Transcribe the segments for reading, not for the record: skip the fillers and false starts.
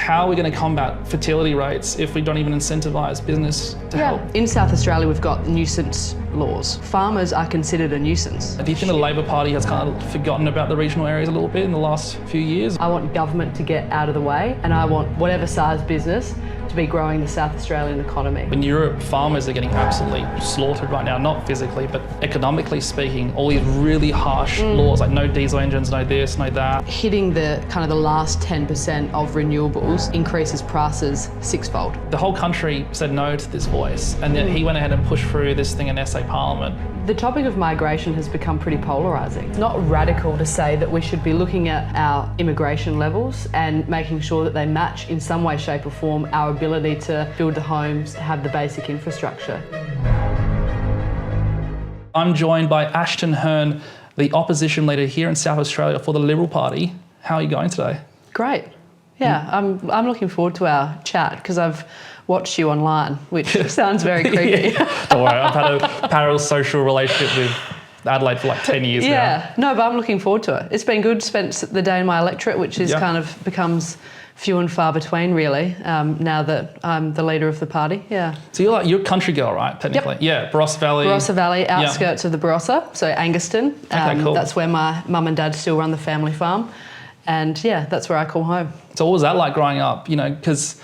how are we going to combat fertility rates if we don't even incentivise business to help? In South Australia, we've got nuisance laws. Farmers are considered a nuisance. Do you think the Labor Party has kind of forgotten about the regional areas a little bit in the last few years? I want government to get out of the way, and I want whatever size business to be growing the South Australian economy. In Europe, farmers are getting absolutely slaughtered right now, not physically, but economically speaking. All these really harsh laws, like no diesel engines, no this, no that. Hitting the kind of the last 10% of renewables increases prices sixfold. The whole country said no to this voice, and then he went ahead and pushed through this thing in SA Parliament. The topic of migration has become pretty polarising. It's not radical to say that we should be looking at our immigration levels and making sure that they match in some way, shape or form our ability to build the homes, have the basic infrastructure. I'm joined by Ashton Hurn, the opposition leader here in South Australia for the Liberal Party. How are you going today? Great. Yeah, I'm looking forward to our chat because I've watched you online, which sounds very creepy. Don't worry, I've had a parasocial relationship with Adelaide for like 10 years now. Yeah, no, but I'm looking forward to it. It's been good. Spent the day in my electorate, which is kind of becomes few and far between, really, now that I'm the leader of the party. Yeah. So you're a country girl, right? Technically. Yep. Yeah. Barossa Valley. Barossa Valley, outskirts of the Barossa, so Anguston. Okay, cool. That's where my mum and dad still run the family farm, and yeah, that's where I call home. So what was that like growing up? You know, because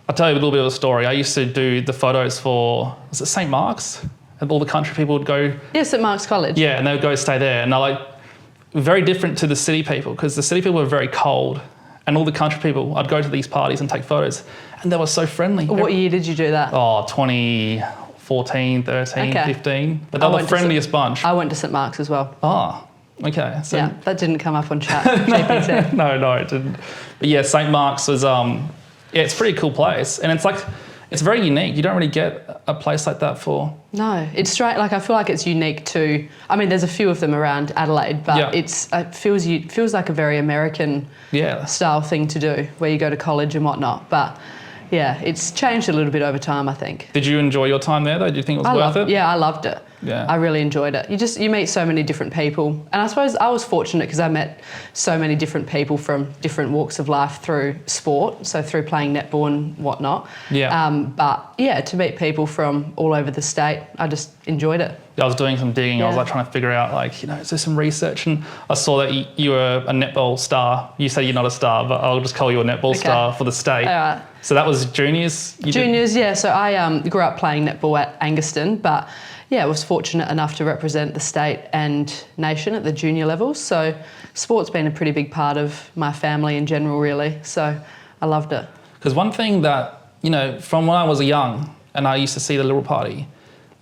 I'll tell you a little bit of a story. I used to do the photos for, was it St. Mark's? And all the country people would go. Yeah, St. Mark's College. Yeah, and they would go stay there. And they're like, very different to the city people, because the city people were very cold. And all the country people, I'd go to these parties and take photos. And they were so friendly. What year did you do that? Oh, 2014, 13, 15. But they were the friendliest bunch. I went to St. Mark's as well. Oh, okay. So yeah, that didn't come up on chat, GPT. No, it didn't. But yeah, St. Mark's was, it's a pretty cool place. And it's very unique. You don't really get a place like that for... No, it's straight. Like, I feel like it's unique to... I mean, there's a few of them around Adelaide, but it feels like a very American style thing to do, where you go to college and whatnot. But yeah, it's changed a little bit over time, I think. Did you enjoy your time there, though? Do you think it was worth it? Yeah, I loved it. Yeah. I really enjoyed it. You meet so many different people. And I suppose I was fortunate because I met so many different people from different walks of life through sport, so through playing netball and whatnot. Yeah. But yeah, to meet people from all over the state, I just enjoyed it. I was doing some digging. I was like trying to figure out, like, is there some research? And I saw that you were a netball star. You say you're not a star, but I'll just call you a netball star for the state. All right. So that was juniors? Juniors, yeah. So I grew up playing netball at Anguston, but yeah, I was fortunate enough to represent the state and nation at the junior levels. So sport's been a pretty big part of my family in general, really. So I loved it. Because one thing that, from when I was young and I used to see the Liberal Party,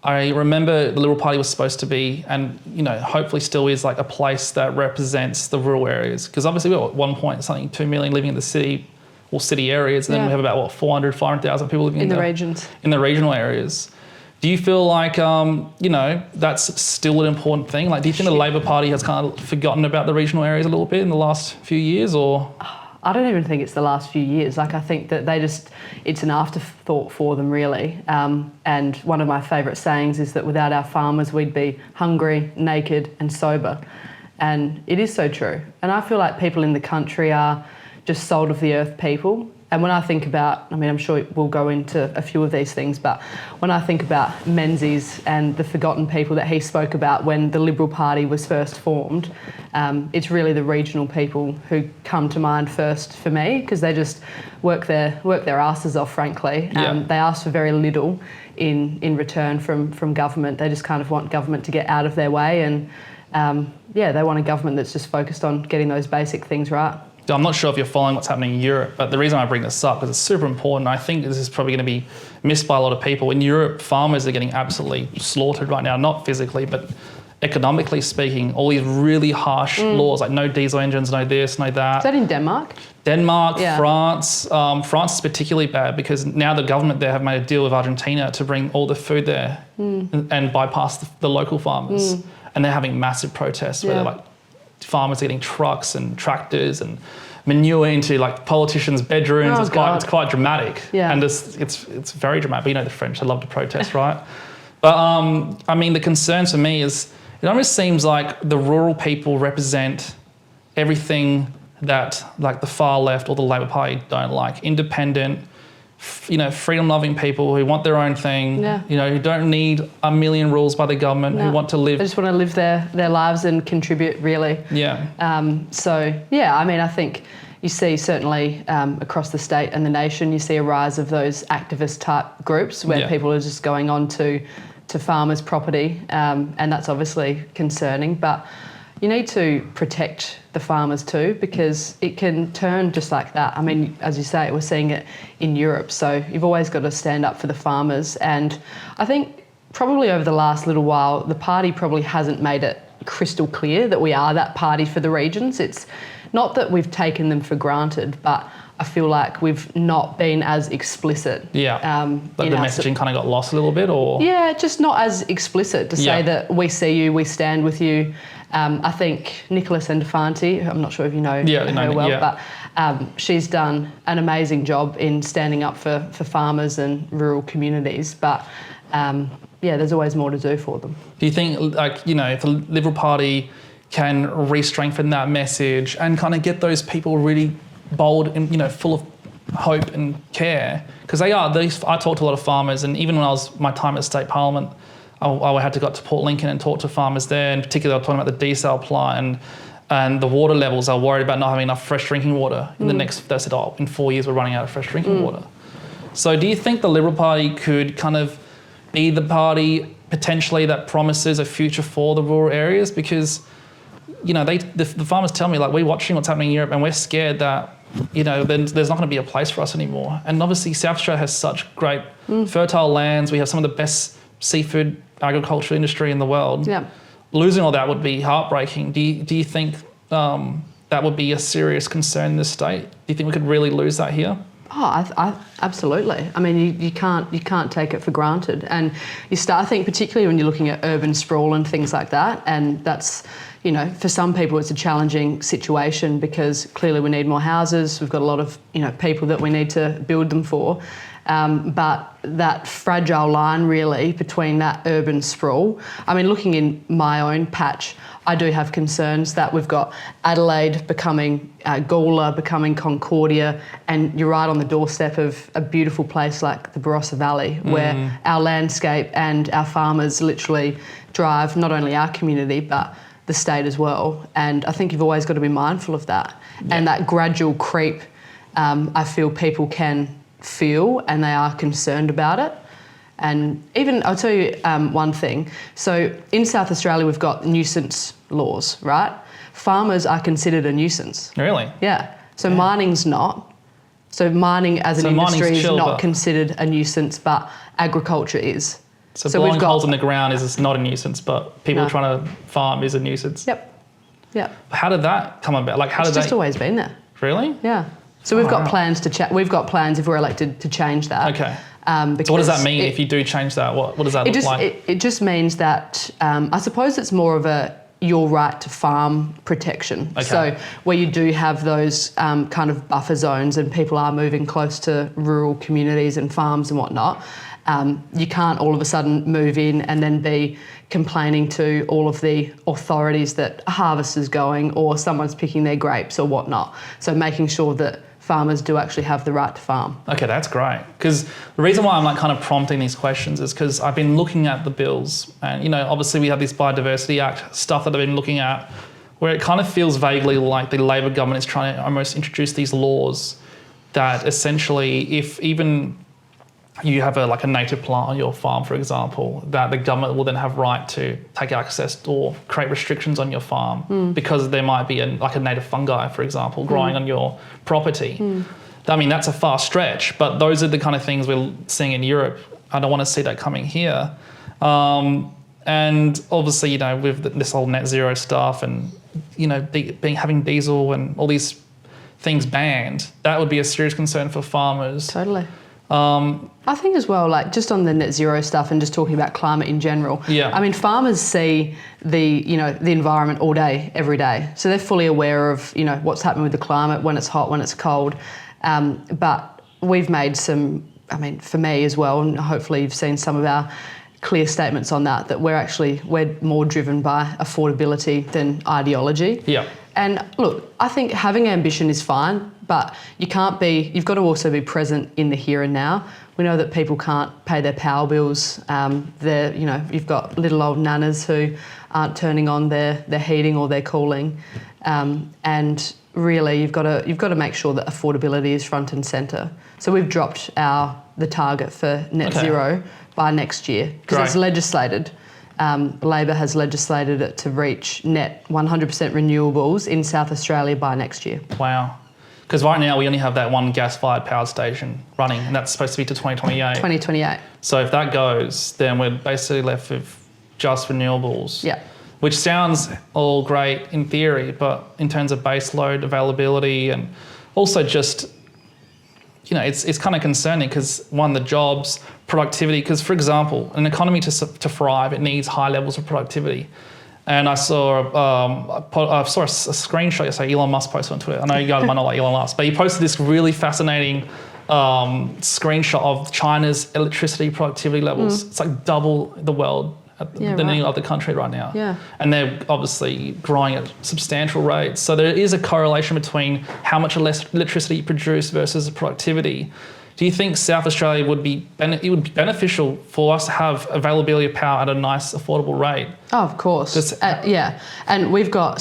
I remember the Liberal Party was supposed to be, and hopefully still is, like a place that represents the rural areas. Because obviously we were at one point 2 million living in the city, or city areas, and then we have about 500,000 people living in the regions, in the regional areas. Do you feel like that's still an important thing? Like, do you think the Labor Party has kind of forgotten about the regional areas a little bit in the last few years, or? I don't even think it's the last few years. Like, I think that it's an afterthought for them, really. And one of my favourite sayings is that without our farmers, we'd be hungry, naked and sober. And it is so true. And I feel like people in the country are just salt of the earth people. And when I think about, I'm sure we'll go into a few of these things, but when I think about Menzies and the forgotten people that he spoke about when the Liberal Party was first formed, it's really the regional people who come to mind first for me, because they just work their asses off, frankly. They ask for very little in return from government. They just kind of want government to get out of their way, and they want a government that's just focused on getting those basic things right. I'm not sure if you're following what's happening in Europe, but the reason I bring this up is it's super important. I think this is probably going to be missed by a lot of people. In Europe, farmers are getting absolutely slaughtered right now, not physically, but economically speaking. All these really harsh laws, like no diesel engines, no this, no that. Is that in Denmark? Denmark, France. France is particularly bad because now the government there have made a deal with Argentina to bring all the food there and bypass the local farmers. And they're having massive protests where they're like, farmers are getting trucks and tractors and manure into like politicians' bedrooms. It's quite dramatic. Yeah. And it's very dramatic. But the French, they love to protest, right? But the concern for me is it almost seems like the rural people represent everything that like the far left or the Labor Party don't like. Independent, freedom-loving people who want their own thing, who don't need a million rules by the government, who want to live. They just want to live their lives and contribute, really. Yeah. I think you see certainly across the state and the nation, you see a rise of those activist type groups where people are just going on to farmers' property, and that's obviously concerning. But you need to protect the farmers too, because it can turn just like that. I mean, as you say, we're seeing it in Europe. So you've always got to stand up for the farmers. And I think probably over the last little while, the party probably hasn't made it crystal clear that we are that party for the regions. It's not that we've taken them for granted, but I feel like we've not been as explicit. Yeah, like the messaging kind of got lost a little bit, or? Yeah, just not as explicit to say that we see you, we stand with you. I think Nicholas Endefanti, I'm not sure if you know her well, but she's done an amazing job in standing up for farmers and rural communities. But there's always more to do for them. Do you think, if the Liberal Party can re-strengthen that message and kind of get those people really bold and, full of hope and care? Because I talked to a lot of farmers, and even when I was my time at State Parliament, I had to go to Port Lincoln and talk to farmers there. In particular, I was talking about the desal plant and the water levels. I was worried about not having enough fresh drinking water. They said, in 4 years we're running out of fresh drinking water. So do you think the Liberal Party could kind of be the party potentially that promises a future for the rural areas? Because, the farmers tell me, like, we're watching what's happening in Europe and we're scared that, there's not going to be a place for us anymore. And obviously South Australia has such great fertile lands. We have some of the best seafood agriculture industry in the world. Yeah. Losing all that would be heartbreaking. Do you think that would be a serious concern in this state? Do you think we could really lose that here? I absolutely. I mean, you can't take it for granted. And I think particularly when you're looking at urban sprawl and things like that, and that's, for some people it's a challenging situation because clearly we need more houses. We've got a lot of, people that we need to build them for. But that fragile line really between that urban sprawl, I mean, looking in my own patch, I do have concerns that we've got Adelaide becoming Gawler, becoming Concordia, and you're right on the doorstep of a beautiful place like the Barossa Valley, where our landscape and our farmers literally drive not only our community but the state as well. And I think you've always got to be mindful of that. Yeah. And that gradual creep, I feel people can feel, and they are concerned about it. And even, I'll tell you one thing. So in South Australia, we've got nuisance laws, right? Farmers are considered a nuisance. Really? Yeah. So mining's not. So mining as an industry is not considered a nuisance, but agriculture is. So blowing holes in the ground is not a nuisance, but people trying to farm is a nuisance. Yep. How did that come about? It's just always been there. Really? Yeah. So we've got plans to we've got plans if we're elected to change that. Okay. So what does that mean if you do change that? What does that look like? It just means that I suppose it's more of your right to farm protection. Okay. So where you do have those kind of buffer zones and people are moving close to rural communities and farms and whatnot, you can't all of a sudden move in and then be complaining to all of the authorities that a harvest is going or someone's picking their grapes or whatnot. So making sure that farmers do actually have the right to farm. Okay, that's great. Because the reason why I'm kind of prompting these questions is because I've been looking at the bills and, obviously we have this Biodiversity Act stuff that I've been looking at where it kind of feels vaguely like the Labor government is trying to almost introduce these laws that essentially if even you have a native plant on your farm, for example, that the government will then have right to take access or create restrictions on your farm because there might be a native fungi, for example, growing on your property. I mean, that's a far stretch, but those are the kind of things we're seeing in Europe. I don't want to see that coming here. And obviously, with this whole net zero stuff and, having diesel and all these things banned, that would be a serious concern for farmers. Totally. I think as well, just on the net zero stuff and just talking about climate in general. Yeah. I mean, farmers see the environment all day, every day. So they're fully aware of, what's happening with the climate, when it's hot, when it's cold. But we've made some, for me as well, and hopefully you've seen some of our clear statements on that we're more driven by affordability than ideology. Yeah. And look, I think having ambition is fine, but you've got to also be present in the here and now. We know that people can't pay their power bills. You've got little old nanas who aren't turning on their heating or their cooling. And really you've got to make sure that affordability is front and centre. So we've dropped the target for net zero by next year because it's legislated. Labor has legislated it to reach net 100% renewables in South Australia by next year. Wow. Because right now we only have that one gas-fired power station running, and that's supposed to be to 2028. 2028. So if that goes, then we're basically left with just renewables. Yeah. Which sounds all great in theory, but in terms of base load availability and also just, it's kind of concerning because, one, the jobs, productivity, because, for example, an economy to thrive, it needs high levels of productivity. And I saw a screenshot yesterday Elon Musk posted on Twitter. I know you guys might not like Elon Musk, but he posted this really fascinating screenshot of China's electricity productivity levels. It's like double the world than any other country right now. Yeah. And they're obviously growing at substantial rates. So there is a correlation between how much electricity you produce versus the productivity. Do you think South Australia would be beneficial for us to have availability of power at a nice, affordable rate? Oh, of course. Yeah, and we've got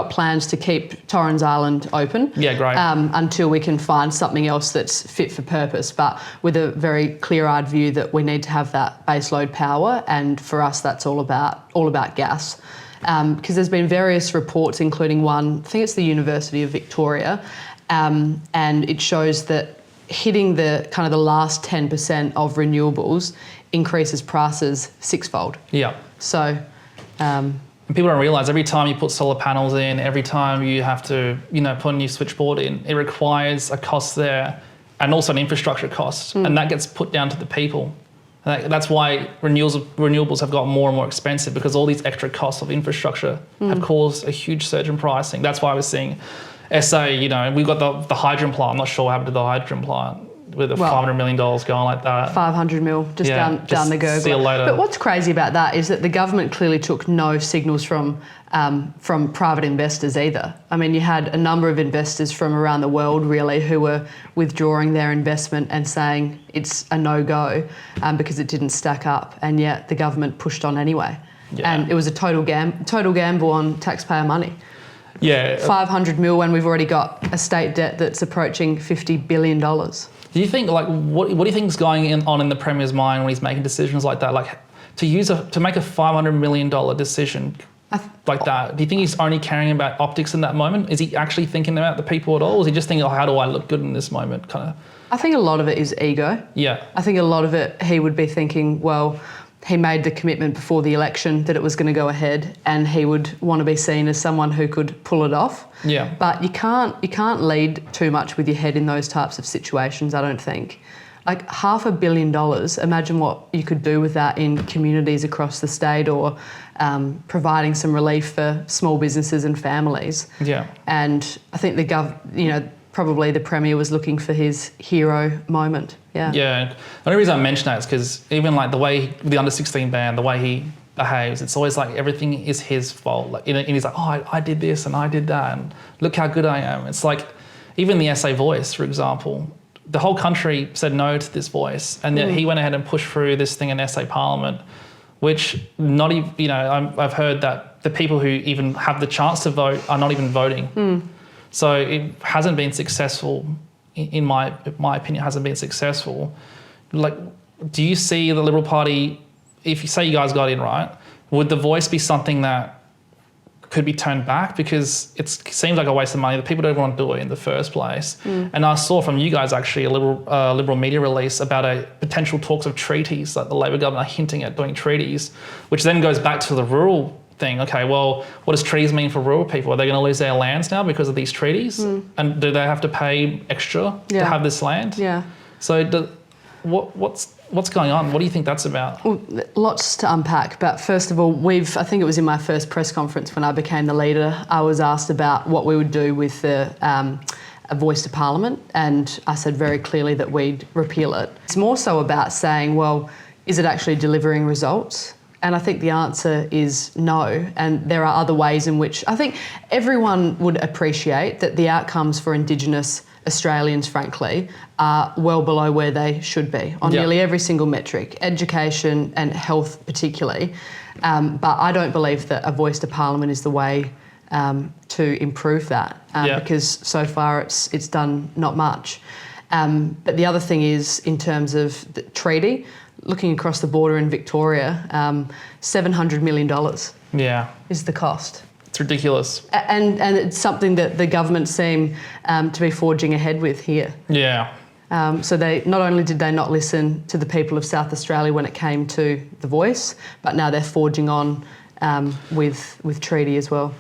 plans to keep Torrens Island open. Yeah, great. Until we can find something else that's fit for purpose, but with a very clear-eyed view that we need to have that baseload power, and for us, that's all about gas. Because there's been various reports, including one, I think it's the University of Victoria, and it shows that hitting the last 10% of renewables increases prices sixfold. Yeah. So, and people don't realise every time you put solar panels in, every time you have to, put a new switchboard in, it requires a cost there and also an infrastructure cost, and that gets put down to the people. And that's why renewables have got more and more expensive, because all these extra costs of infrastructure have caused a huge surge in pricing. That's why we're seeing SA, we've got the hydrogen plant. I'm not sure what happened to the hydrogen plant with the $500 million going like that. 500 mil down the gurgler. See you later. But what's crazy about that is that the government clearly took no signals from private investors either. I mean, you had a number of investors from around the world really who were withdrawing their investment and saying it's a no-go because it didn't stack up, and yet the government pushed on anyway. Yeah. And it was a total gamble on taxpayer money. Yeah. 500 mil when we've already got a state debt that's approaching $50 billion. Do you think, what do you think is going on in the Premier's mind when he's making decisions like that? Like, to make a $500 million decision like that, do you think he's only caring about optics in that moment? Is he actually thinking about the people at all? Or is he just thinking, how do I look good in this moment, kind of? I think a lot of it is ego. Yeah. I think a lot of it, he would be thinking, well, he made the commitment before the election that it was going to go ahead, and he would want to be seen as someone who could pull it off. Yeah. But you can't lead too much with your head in those types of situations, I don't think. Like $500 million, imagine what you could do with that in communities across the state, or providing some relief for small businesses and families. Yeah. And I think probably the Premier was looking for his hero moment. Yeah. Yeah. The only reason I mention that is because even the way the under-16 ban, the way he behaves, it's always like everything is his fault. And he's like, oh, I did this and I did that, and look how good I am. It's like even the SA Voice, for example, the whole country said no to this voice, and then he went ahead and pushed through this thing in SA Parliament, which not even, I've heard that the people who even have the chance to vote are not even voting. So it hasn't been successful, in my opinion, hasn't been successful. Do you see the Liberal Party, if you say you guys got in, right, would the voice be something that could be turned back? Because it seems like a waste of money. The people don't want to do it in the first place. And I saw from you guys actually a Liberal media release about a potential talks of treaties, like the Labor government are hinting at doing treaties, which then goes back to the rural thing. Okay, well, what does treaties mean for rural people? Are they going to lose their lands now because of these treaties? And do they have to pay extra to have this land? Yeah. So what's going on? What do you think that's about? Well, lots to unpack. But first of all, I think it was in my first press conference when I became the leader, I was asked about what we would do with a voice to Parliament, and I said very clearly that we'd repeal it. It's more so about saying, well, is it actually delivering results? And I think the answer is no. And there are other ways in which I think everyone would appreciate that the outcomes for Indigenous Australians, frankly, are well below where they should be on nearly every single metric, education and health particularly. But I don't believe that a voice to Parliament is the way to improve that because so far it's done not much. But the other thing is, in terms of the treaty, looking across the border in Victoria, $700 million is the cost. It's ridiculous. And it's something that the government seem to be forging ahead with here. Yeah. So they not only did they not listen to the people of South Australia when it came to the voice, but now they're forging on with treaty as well.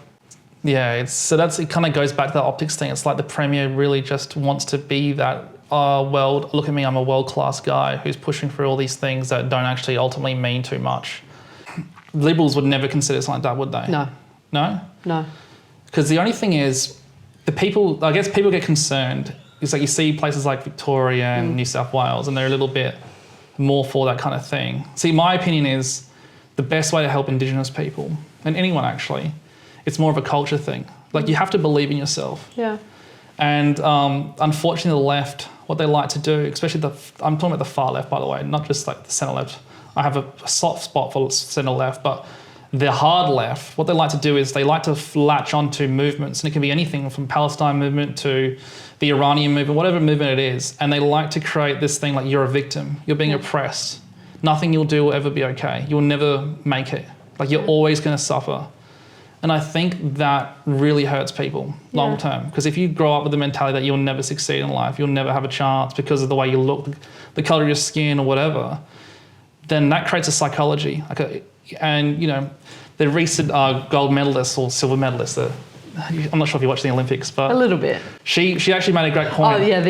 Yeah, it kind of goes back to the optics thing. It's like the Premier really just wants to be that, look at me, I'm a world-class guy who's pushing through all these things that don't actually ultimately mean too much. Liberals would never consider something like that, would they? No. No? No. Because the only thing is, people get concerned. It's like you see places like Victoria and New South Wales, and they're a little bit more for that kind of thing. See, my opinion is the best way to help Indigenous people, and anyone actually, it's more of a culture thing. Like, you have to believe in yourself. Yeah. And unfortunately, the left, what they like to do, especially I'm talking about the far left, by the way, not just like the centre left. I have a soft spot for centre left, but the hard left, what they like to do is they like to latch onto movements, and it can be anything from Palestine movement to the Iranian movement, whatever movement it is, and they like to create this thing like you're a victim, you're being oppressed, nothing you'll do will ever be okay, you'll never make it, like you're always going to suffer. And I think that really hurts people long term, because if you grow up with the mentality that you'll never succeed in life, you'll never have a chance because of the way you look, the colour of your skin or whatever, then that creates a psychology. And you know, the recent gold medalist or silver medalist, I'm not sure if you watched the Olympics, but a little bit. She actually made a great point. Oh yeah,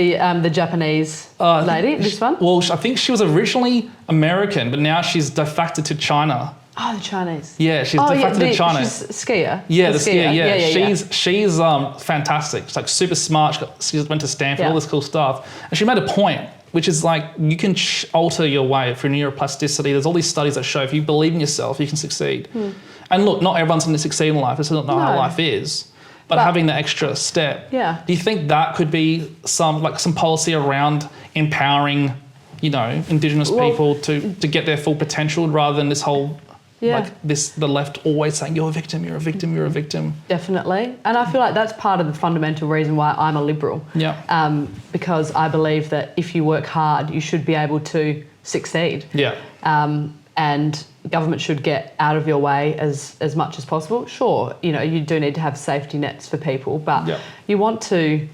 the Japanese lady, this one. Well, I think she was originally American, but now she's defected to China. Oh, the Chinese. Yeah, she's defected to China. She's a skier. Yeah, the skier. Yeah. She's fantastic. She's like super smart. She went to Stanford, all this cool stuff. And she made a point, which is like you can alter your way through neuroplasticity. There's all these studies that show if you believe in yourself, you can succeed. And look, not everyone's going to succeed in life. This is not how life is. But having the extra step. Yeah. Do you think that could be some policy around empowering, you know, Indigenous people to get their full potential rather than this whole the left always saying you're a victim, you're a victim, you're a victim. Definitely. And I feel like that's part of the fundamental reason why I'm a Liberal. Yeah. Because I believe that if you work hard, you should be able to succeed. Yeah. And government should get out of your way as much as possible. Sure, you know, you do need to have safety nets for people, but you want to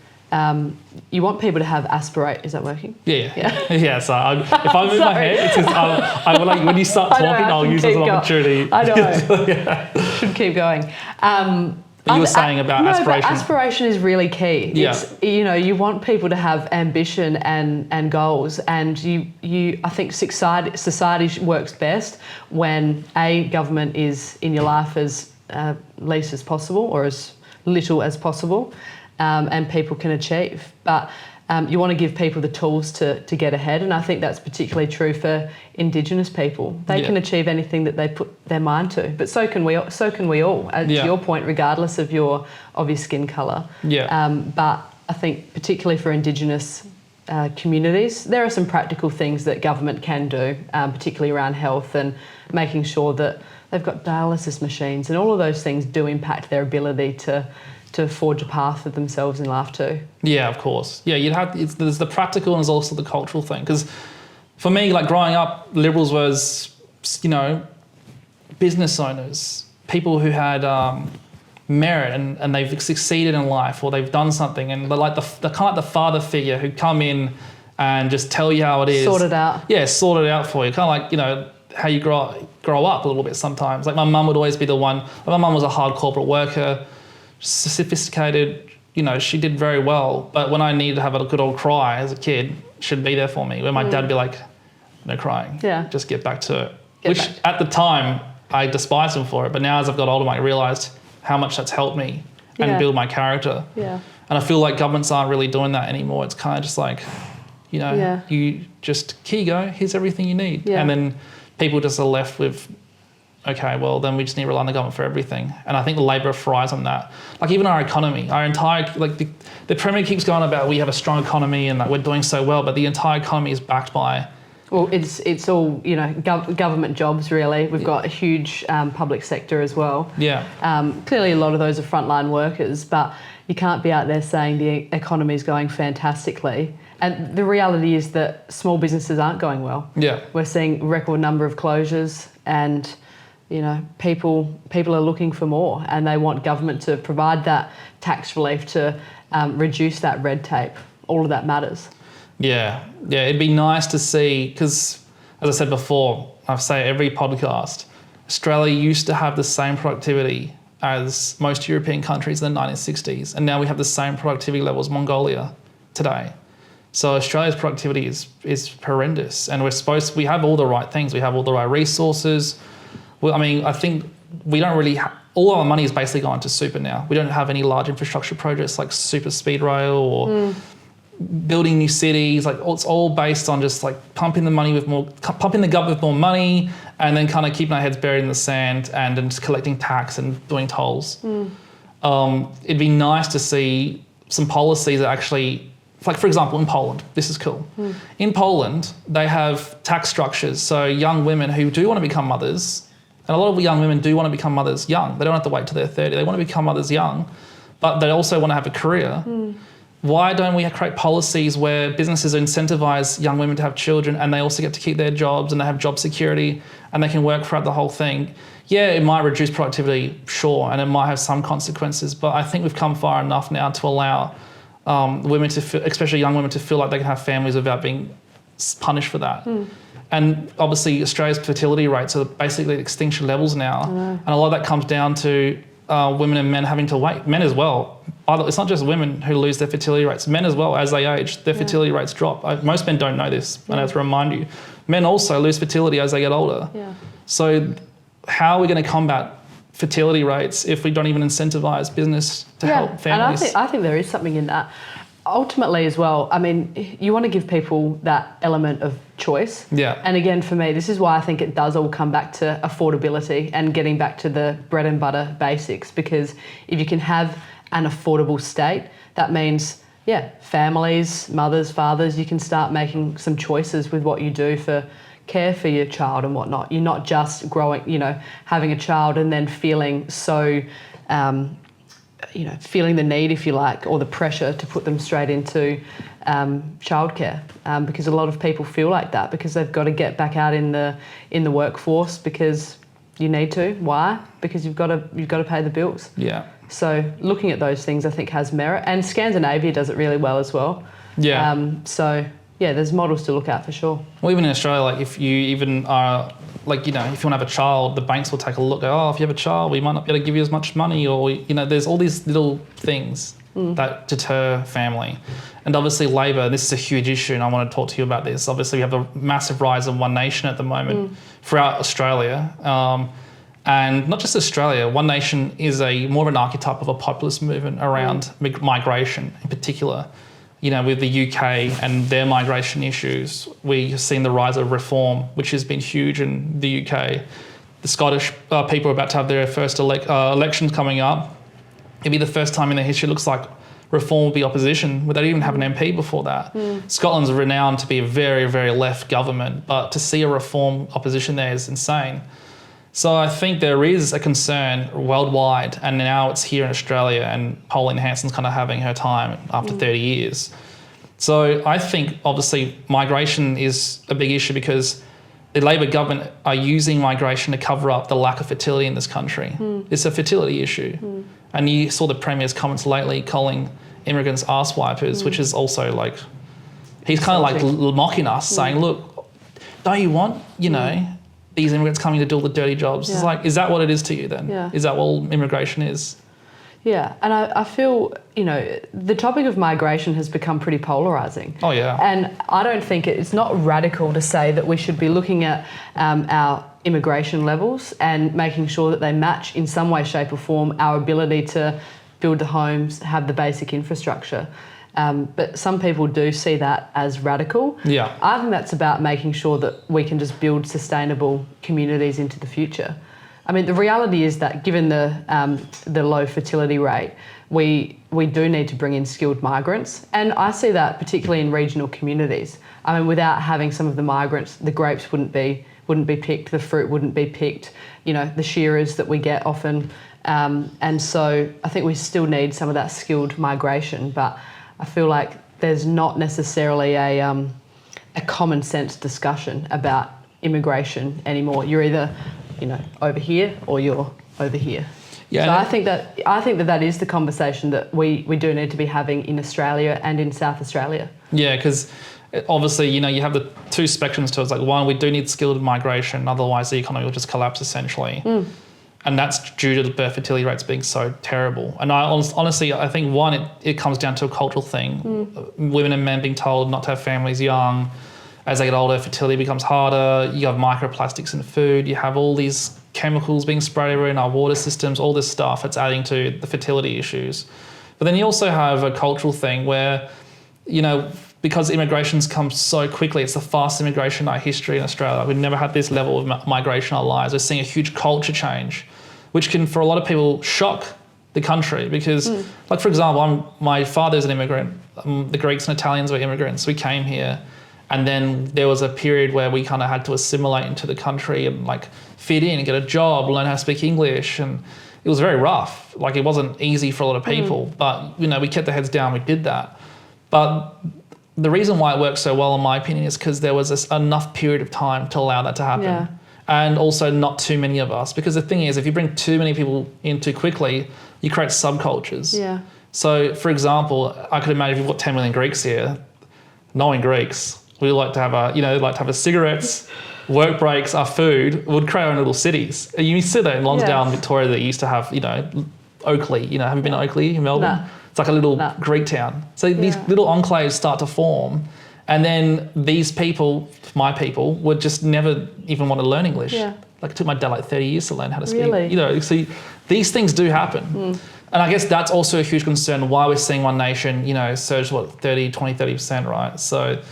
you want people to have aspirate. Is that working? Yeah. So if I move my head, it's because I will, like, when you start talking, I'll use it as an opportunity. I know. Should keep going. But you were saying about aspiration. But aspiration is really key. Yeah. It's, you know, you want people to have ambition and goals, and I think society works best when government is in your life as least as possible or as little as possible. And people can achieve. But you want to give people the tools to get ahead, and I think that's particularly true for Indigenous people. They can achieve anything that they put their mind to, but so can we all. To your point, regardless of your skin colour. But I think particularly for Indigenous communities, there are some practical things that government can do, particularly around health and making sure that they've got dialysis machines, and all of those things do impact their ability to forge a path for themselves in life too. Yeah, of course. Yeah, there's the practical and there's also the cultural thing. Because for me, like growing up, Liberals was, you know, business owners, people who had merit and they've succeeded in life or they've done something, and they're kind of like the father figure who come in and just tell you how it is. Sort it out. Yeah, sort it out for you. Kind of like, you know, how you grow up a little bit sometimes. Like my mum would always be the one. My mum was a hard corporate worker, sophisticated, you know, she did very well, but when I needed to have a good old cry as a kid, she'd be there for me. Where my dad would be like, no crying, just get back to it. At the time, I despised him for it, but now as I've got older, I realised how much that's helped me and build my character. Yeah. And I feel like governments aren't really doing that anymore. It's kind of just like, You know, you just, here you go, here's everything you need. Yeah. And then people just are left with, okay, well, then we just need to rely on the government for everything. And I think the Labor thrives on that. Like even our economy, our entire, like the Premier keeps going about we have a strong economy and like we're doing so well, but the entire economy is backed by... Well, it's all, you know, government jobs really. We've got a huge public sector as well. Yeah. Clearly a lot of those are frontline workers, but you can't be out there saying the economy is going fantastically. And the reality is that small businesses aren't going well. Yeah. We're seeing a record number of closures and, you know, people are looking for more and they want government to provide that tax relief to reduce that red tape. All of that matters. Yeah, it'd be nice to see, because as I said before, I say every podcast, Australia used to have the same productivity as most European countries in the 1960s, and now we have the same productivity level as Mongolia today. So Australia's productivity is horrendous, and we have all the right things, we have all the right resources. Well, I mean, I think we don't really all our money is basically gone to super now. We don't have any large infrastructure projects like super speed rail or building new cities. Like it's all based on just like pumping the government with more money, and then kind of keeping our heads buried in the sand and then just collecting tax and doing tolls. It'd be nice to see some policies that actually, like for example, in Poland, this is cool. In Poland, they have tax structures. So young women who do want to become mothers, and a lot of young women do want to become mothers young. They don't have to wait till they're 30. They want to become mothers young, but they also want to have a career. Why don't we create policies where businesses incentivize young women to have children and they also get to keep their jobs and they have job security and they can work throughout the whole thing? Yeah, it might reduce productivity, sure, and it might have some consequences, but I think we've come far enough now to allow women to feel, especially young women, to feel like they can have families without being punished for that. And obviously Australia's fertility rates are basically at extinction levels now. And a lot of that comes down to women and men having to wait. Men as well. It's not just women who lose their fertility rates. Men as well, as they age, their fertility rates drop. Most men don't know this, and I have to remind you. Men also lose fertility as they get older. So how are we going to combat fertility rates if we don't even incentivise business to help families? And I think there is something in that. Ultimately as well, I mean, you want to give people that element of choice. And again, for me, this is why I think it does all come back to affordability and getting back to the bread and butter basics, because if you can have an affordable state, that means, families, mothers, fathers, you can start making some choices with what you do for care for your child and whatnot. You're not just having a child and then feeling so... feeling the need, if you like, or the pressure to put them straight into childcare, because a lot of people feel like that because they've got to get back out in the workforce because you need to. Why? Because you've got to pay the bills. So looking at those things, I think, has merit, and Scandinavia does it really well as well. There's models to look at for sure. Well, even in Australia, like if you even are, like, if you want to have a child, the banks will take a look. If you have a child, we might not be able to give you as much money, or, there's all these little things that deter family. And obviously Labor, this is a huge issue, and I want to talk to you about this. Obviously we have a massive rise of One Nation at the moment throughout Australia. And not just Australia, One Nation is more of an archetype of a populist movement around migration in particular. With the UK and their migration issues, we've seen the rise of Reform, which has been huge in the UK. The Scottish people are about to have their first elections coming up. It'll be the first time in their history it looks like Reform will be opposition without even having an MP before that. Scotland's renowned to be a very, very left government, but to see a Reform opposition there is insane. So I think there is a concern worldwide, and now it's here in Australia, and Pauline Hanson's kind of having her time after 30 years. So I think obviously migration is a big issue because the Labor government are using migration to cover up the lack of fertility in this country. It's a fertility issue. And you saw the Premier's comments lately calling immigrants arse wipers, which is also like, he's kind of like mocking us, saying, look, don't you want, these immigrants coming to do all the dirty jobs? It's like, is that what it is to you then? Is that what all immigration is? Yeah, and I feel, the topic of migration has become pretty polarising. Oh, yeah. And I don't think it's not radical to say that we should be looking at our immigration levels and making sure that they match in some way, shape or form our ability to build the homes, have the basic infrastructure. But some people do see that as radical. Yeah. I think that's about making sure that we can just build sustainable communities into the future. I mean, the reality is that given the low fertility rate, we do need to bring in skilled migrants. And I see that particularly in regional communities. I mean, without having some of the migrants, the grapes wouldn't be picked, the fruit wouldn't be picked, the shearers that we get often. And so I think we still need some of that skilled migration, but I feel like there's not necessarily a common sense discussion about immigration anymore. You're either, over here or you're over here. Yeah, so I think that is the conversation that we do need to be having in Australia and in South Australia. Yeah, because obviously, you have the two spectrums to it. It's like, one, we do need skilled migration, otherwise the economy will just collapse essentially. And that's due to the birth fertility rates being so terrible. And I honestly, I think, one, it comes down to a cultural thing. Women and men being told not to have families young. As they get older, fertility becomes harder. You have microplastics in food. You have all these chemicals being sprayed everywhere in our water systems, all this stuff. It's adding to the fertility issues. But then you also have a cultural thing where, because immigration's come so quickly, it's the fastest immigration in our history in Australia. We've never had this level of migration in our lives. We're seeing a huge culture change, which can, for a lot of people, shock the country because, like, for example, my father's an immigrant. The Greeks and Italians were immigrants. We came here, and then there was a period where we kind of had to assimilate into the country and, like, fit in and get a job, learn how to speak English, and it was very rough. Like, it wasn't easy for a lot of people, but, we kept our heads down, we did that. But the reason why it worked so well, in my opinion, is because there was enough period of time to allow that to happen. Yeah. And also not too many of us. Because the thing is, if you bring too many people in too quickly, you create subcultures. Yeah. So, for example, I could imagine if you've got 10 million Greeks here, knowing Greeks, we like to have a cigarettes, work breaks, our food, we'd create our own little cities. You see that in Lonsdale, Victoria, that used to have, Oakley. Have you been to Oakley in Melbourne? No. It's like a little Greek town. So these little enclaves start to form, and then these people, my people, would just never even want to learn English. Yeah. Like, it took my dad like 30 years to learn how to speak. Really? So these things do happen. And I guess that's also a huge concern why we're seeing One Nation, surge, 30%, right? So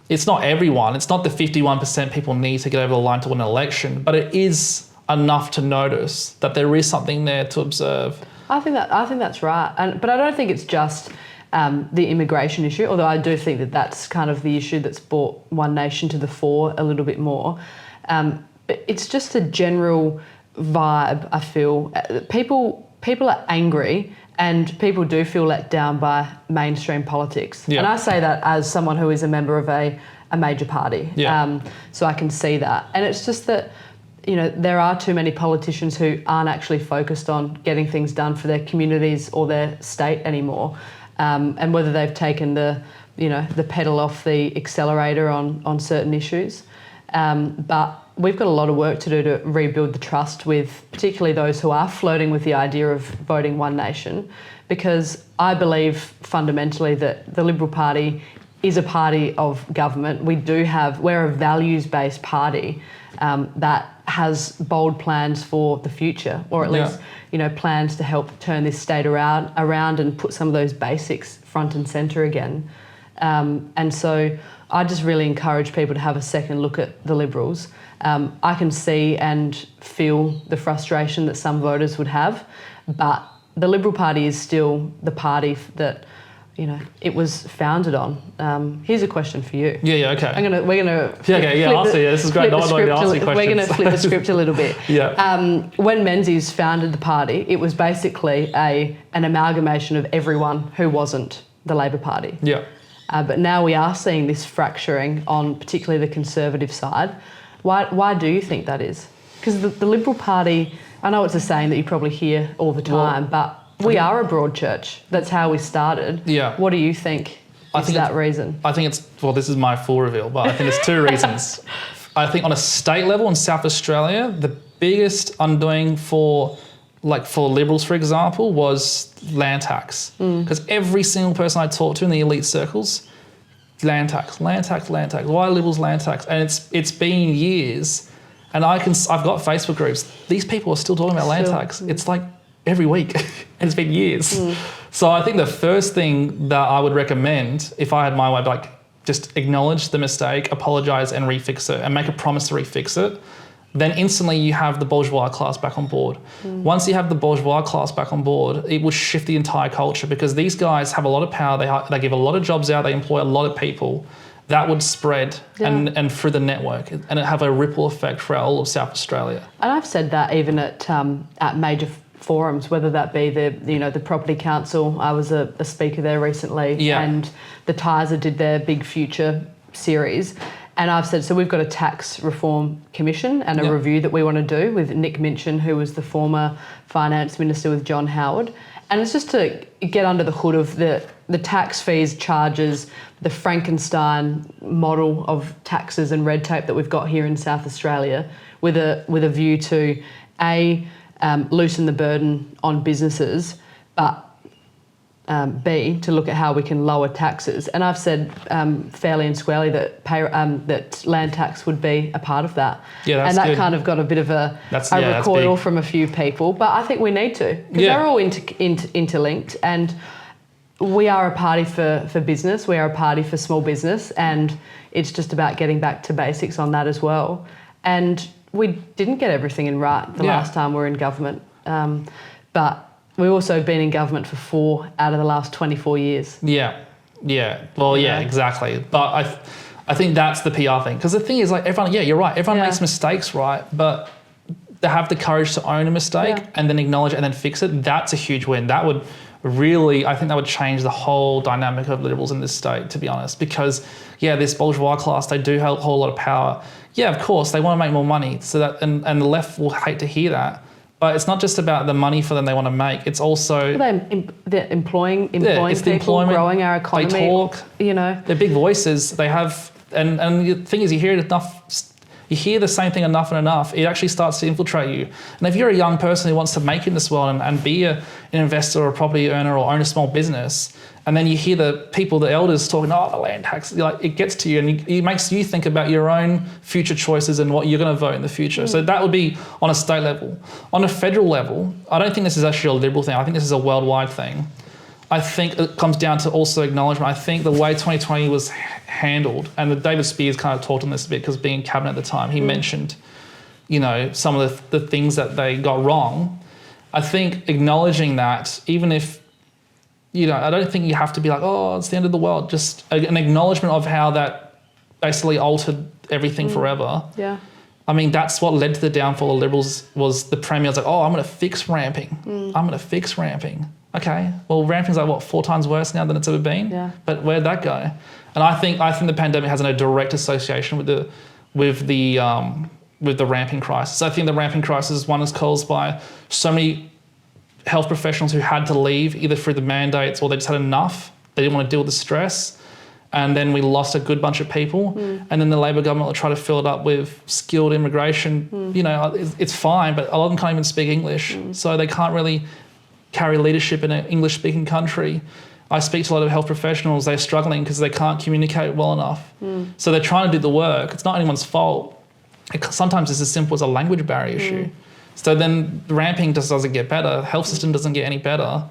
it's not everyone. It's not the 51% people need to get over the line to win an election, but it is enough to notice that there is something there to observe. I think that's right, but I don't think it's just the immigration issue. Although I do think that that's kind of the issue that's brought One Nation to the fore a little bit more. But it's just a general vibe. I feel people are angry, and people do feel let down by mainstream politics. Yeah. And I say that as someone who is a member of a major party. Yeah. So I can see that, and it's just that. There are too many politicians who aren't actually focused on getting things done for their communities or their state anymore, and whether they've taken the pedal off the accelerator on certain issues. But we've got a lot of work to do to rebuild the trust with particularly those who are flirting with the idea of voting One Nation, because I believe fundamentally that the Liberal Party is a party of government. We're a values-based party that has bold plans for the future, or at least, plans to help turn this state around and put some of those basics front and centre again. And so I just really encourage people to have a second look at the Liberals. I can see and feel the frustration that some voters would have, but the Liberal Party is still the party that it was founded on. Here's a question for you. Yeah, okay. We're gonna. This is great. We're going to flip the script a little bit. When Menzies founded the party, it was basically an amalgamation of everyone who wasn't the Labor Party. Yeah. But now we are seeing this fracturing on particularly the Conservative side. Why do you think that is? Because the Liberal Party, I know it's a saying that you probably hear all the time, but we are a broad church. That's how we started. Yeah. What do you think is that reason? I think this is my full reveal, but I think it's two reasons. I think on a state level in South Australia, the biggest undoing for Liberals, for example, was land tax. Because every single person I talked to in the elite circles, land tax. Why are Liberals land tax? And it's been years, and I've got Facebook groups. These people are still talking about land tax. It's like every week, and it's been years. So I think the first thing that I would recommend, if I had my way, like just acknowledge the mistake, apologise and refix it, and make a promise to refix it. Then instantly you have the bourgeois class back on board. Once you have the bourgeois class back on board, it will shift the entire culture, because these guys have a lot of power. They give a lot of jobs out. They employ a lot of people. That would spread and through the network, and it have a ripple effect throughout all of South Australia. And I've said that even at major forums, whether that be the Property Council. I was a speaker there recently, and the TISA did their Big Future series. And I've said, so we've got a tax reform commission and a review that we want to do with Nick Minchin, who was the former finance minister with John Howard. And it's just to get under the hood of the tax fees, charges, the Frankenstein model of taxes and red tape that we've got here in South Australia, with a view to loosen the burden on businesses, but B, to look at how we can lower taxes. And I've said fairly and squarely that that land tax would be a part of that. Yeah, that's and that good. kind of got a bit of a recoil from a few people, but I think we need to, because they're all interlinked, and we are a party for business, we are a party for small business, and it's just about getting back to basics on that as well. And we didn't get everything in right the last time we were in government, but we've also been in government for 4 out of the last 24 years. Well, exactly. But I think that's the PR thing. Because the thing is, like, everyone, you're right. Everyone makes mistakes, right? But to have the courage to own a mistake and then acknowledge it and then fix it, that's a huge win. That would really, I think that would change the whole dynamic of Liberals in this state, to be honest. Because, this bourgeois class, they do hold a whole lot of power. Yeah, of course, they want to make more money. So that, and the left will hate to hear that. But it's not just about the money for them they want to make. It's also they're employing people, growing our economy. They talk. They're big voices. They have, and the thing is, you hear it enough. You hear the same thing enough and enough, it actually starts to infiltrate you. And if you're a young person who wants to make it in this world and be an investor or a property earner or own a small business, and then you hear the people, the elders talking, the land tax, it gets to you, and it makes you think about your own future choices and what you're going to vote in the future. So that would be on a state level. On a federal level, I don't think this is actually a Liberal thing. I think this is a worldwide thing. I think it comes down to also acknowledgement. I think the way 2020 was handled, and David Spears kind of talked on this a bit because being in cabinet at the time, he mentioned, some of the things that they got wrong. I think acknowledging that, even if, I don't think you have to be like, it's the end of the world. Just an acknowledgement of how that basically altered everything forever. Yeah. I mean, that's what led to the downfall of Liberals, was the Premier was like, I'm going to fix ramping. I'm going to fix ramping. Okay, well, ramping's like 4 times worse now than it's ever been. Yeah. But where'd that go? And I think the pandemic has a direct association with the ramping crisis. I think the ramping crisis, one, is caused by so many health professionals who had to leave either through the mandates or they just had enough. They didn't want to deal with the stress. And then we lost a good bunch of people. And then the Labor government will try to fill it up with skilled immigration. It's fine, but a lot of them can't even speak English. So they can't really carry leadership in an English-speaking country. I speak to a lot of health professionals. They're struggling because they can't communicate well enough. So they're trying to do the work. It's not anyone's fault. Sometimes it's as simple as a language barrier issue. So then the ramping just doesn't get better. The health system doesn't get any better.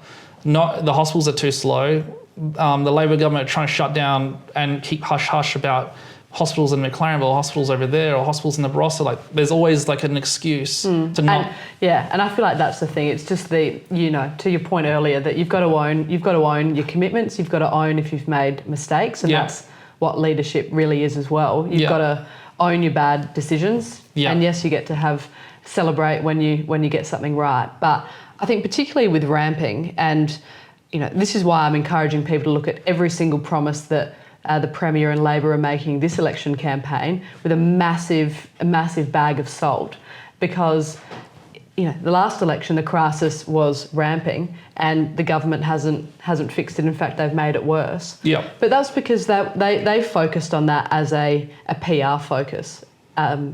The hospitals are too slow. The Labor government are trying to shut down and keep hush-hush about hospitals in McLarenville, hospitals over there, or hospitals in the Barossa. There's always an excuse to not. And I feel like that's the thing. It's just to your point earlier, that you've got to own your commitments. You've got to own if you've made mistakes, and that's what leadership really is as well. You've got to own your bad decisions, and yes, you get to celebrate when you get something right. But I think particularly with ramping, and this is why I'm encouraging people to look at every single promise that the Premier and Labor are making this election campaign with a massive bag of salt, because the last election, the crisis was ramping, and the government hasn't fixed it. In fact, they've made it worse. Yeah. But that's because they focused on that as a PR focus,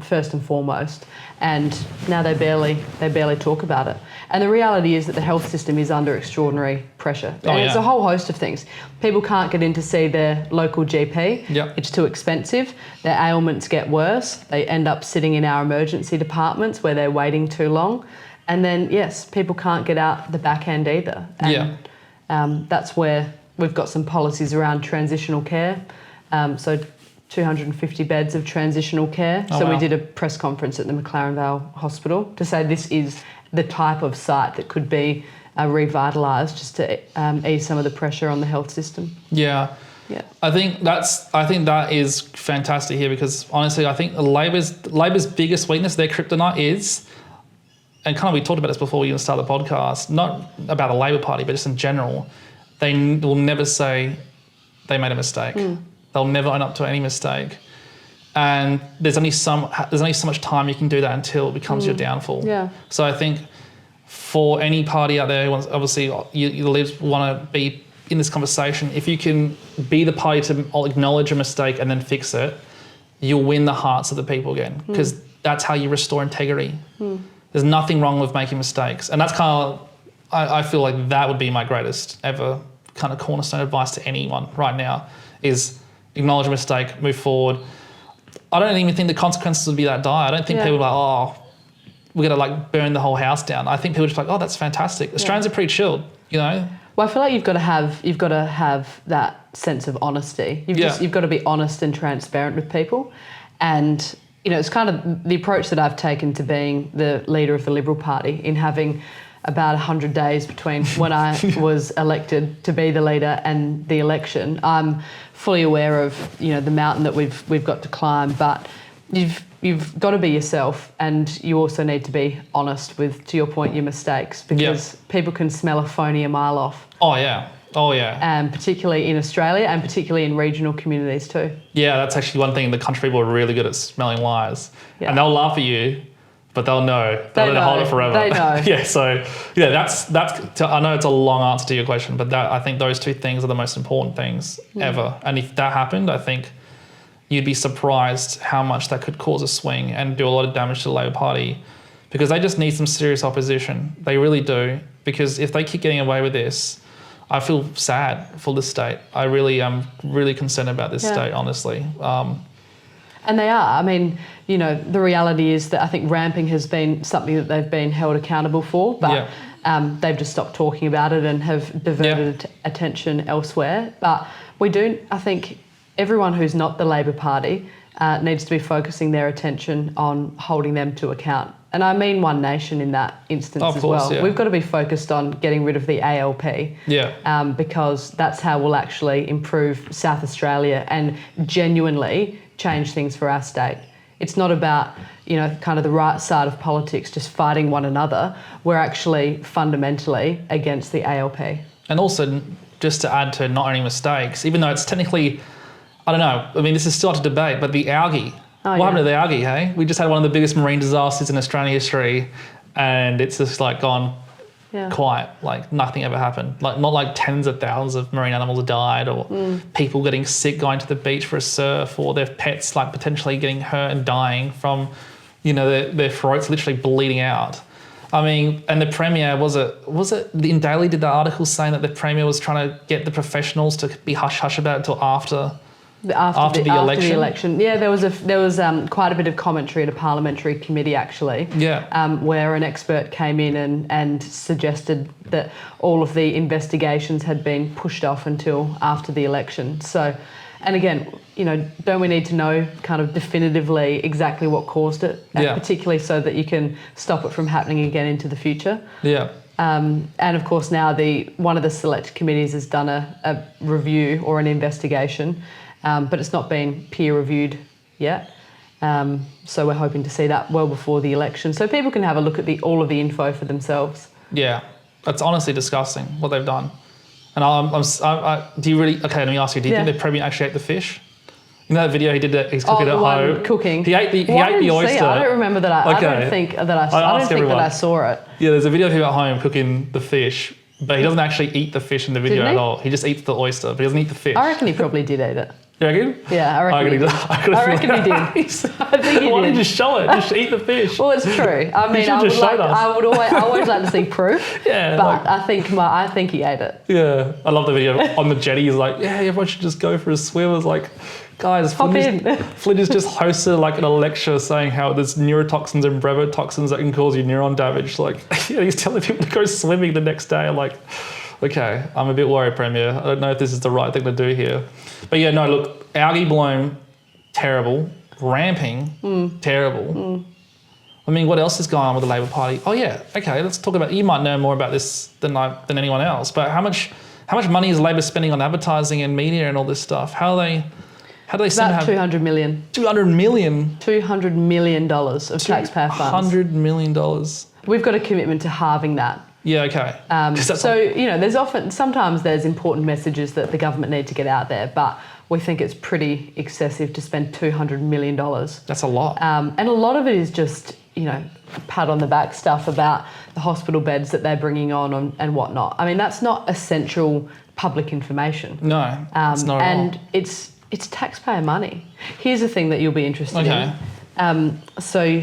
first and foremost, and now they barely talk about it. And the reality is that the health system is under extraordinary pressure. And it's a whole host of things. People can't get in to see their local GP. It's too expensive. Their ailments get worse. They end up sitting in our emergency departments where they're waiting too long. And then, yes, people can't get out the back end either. That's where we've got some policies around transitional care. So 250 beds of transitional care. Oh, so wow. we did a press conference at the McLaren Vale Hospital to say this is the type of site that could be revitalised just to ease some of the pressure on the health system. Yeah. Yeah. I think that is fantastic here, because honestly, I think Labor's biggest weakness, their kryptonite is, and kind of we talked about this before we even started the podcast, not about the Labor Party, but just in general, they will never say they made a mistake. They'll never own up to any mistake. And there's only so much time you can do that until it becomes your downfall. Yeah. So I think for any party out there who wants, obviously you Libs want to be in this conversation, if you can be the party to acknowledge a mistake and then fix it, you'll win the hearts of the people again, because that's how you restore integrity. There's nothing wrong with making mistakes. And that's kind of, I feel like that would be my greatest ever kind of cornerstone advice to anyone right now, is acknowledge a mistake, move forward. I don't even think the consequences would be that dire. I don't think people are like, oh, we're going to like burn the whole house down. I think people are just like, oh, that's fantastic. Australians are pretty chilled, you know? Well, I feel like you've got to have that sense of honesty. You've got to be honest and transparent with people. And, you know, it's kind of the approach that I've taken to being the leader of the Liberal Party, in having about 100 days between when I was elected to be the leader and the election. I'm fully aware of, you know, the mountain that we've got to climb, but you've got to be yourself, and you also need to be honest with, to your point, your mistakes, because people can smell a phony a mile off. Oh yeah. And particularly in Australia, and particularly in regional communities too. Yeah, that's actually one thing. The country people are really good at smelling lies, and they'll laugh at you, but they'll know. They'll hold it forever. They know. Yeah. So yeah, that's. I know it's a long answer to your question, but I think those two things are the most important things ever. And if that happened, I think you'd be surprised how much that could cause a swing and do a lot of damage to the Labor Party, because they just need some serious opposition. They really do, because if they keep getting away with this, I feel sad for the state. I really am really concerned about this state, honestly. And they are. I mean, you know, the reality is that I think ramping has been something that they've been held accountable for, but they've just stopped talking about it and have diverted attention elsewhere. But I think everyone who's not the Labor Party needs to be focusing their attention on holding them to account. And I mean One Nation in that instance as well. Yeah. We've got to be focused on getting rid of the ALP, because that's how we'll actually improve South Australia and genuinely change things for our state. It's not about, you know, kind of the right side of politics just fighting one another. We're actually fundamentally against the ALP. And also, just to add to not only mistakes, even though it's technically, I don't know, I mean, this is still up to debate, but the algae. What happened to the algae, hey? We just had one of the biggest marine disasters in Australian history, and it's just like gone quiet, like nothing ever happened. Like not like tens of thousands of marine animals died, or people getting sick going to the beach for a surf, or their pets like potentially getting hurt and dying from, you know, their throats literally bleeding out. I mean, and the Premier, was it in Daily did the article saying that the Premier was trying to get the professionals to be hush-hush about it until after the election. Yeah, there was quite a bit of commentary at a parliamentary committee actually. Where an expert came in and suggested that all of the investigations had been pushed off until after the election. So, and again, you know, don't we need to know kind of definitively exactly what caused it, particularly so that you can stop it from happening again into the future? And of course now one of the select committees has done a review or an investigation. But it's not been peer reviewed yet. So we're hoping to see that well before the election, so people can have a look at all of the info for themselves. Yeah, that's honestly disgusting what they've done. And do you really? Okay, let me ask you. Do you think the Premier actually ate the fish? You know that video he did that he's cooking at home. Cooking. He ate the oyster. I don't remember that. I don't think that I saw it. Yeah, there's a video of him at home cooking the fish, but he doesn't actually eat the fish in the video at all. He just eats the oyster, but he doesn't eat the fish. I reckon he probably did eat it. You reckon? Yeah, I reckon he did. I reckon he did. I think he did. Why didn't you just show it? Just eat the fish. Well, it's true. I mean, I would always like to see proof. But I think he ate it. Yeah, I love the video on the jetty. He's like, yeah, everyone should just go for a swim. I was like, guys, Flynn has just hosted like a lecture saying how there's neurotoxins and brevotoxins that can cause you neuron damage. Like, he's telling people to go swimming the next day. Like Okay, I'm a bit worried, Premier. I don't know if this is the right thing to do here. But yeah, no, look, algae bloom, terrible. Ramping, terrible. I mean, what else is going on with the Labor Party? Oh yeah, okay, let's talk about, you might know more about this than anyone else, but how much money is Labor spending on advertising and media and all this stuff? How do they seem to About have 200 million. 200 million? $200 million of taxpayer funds. $100 million. We've got a commitment to halving that. Yeah, okay. Sometimes there's important messages that the government need to get out there, but we think it's pretty excessive to spend $200 million. That's a lot. And a lot of it is just, pat on the back stuff about the hospital beds that they're bringing on and whatnot. I mean, that's not essential public information. No, it's not at all. And it's taxpayer money. Here's the thing that you'll be interested in. So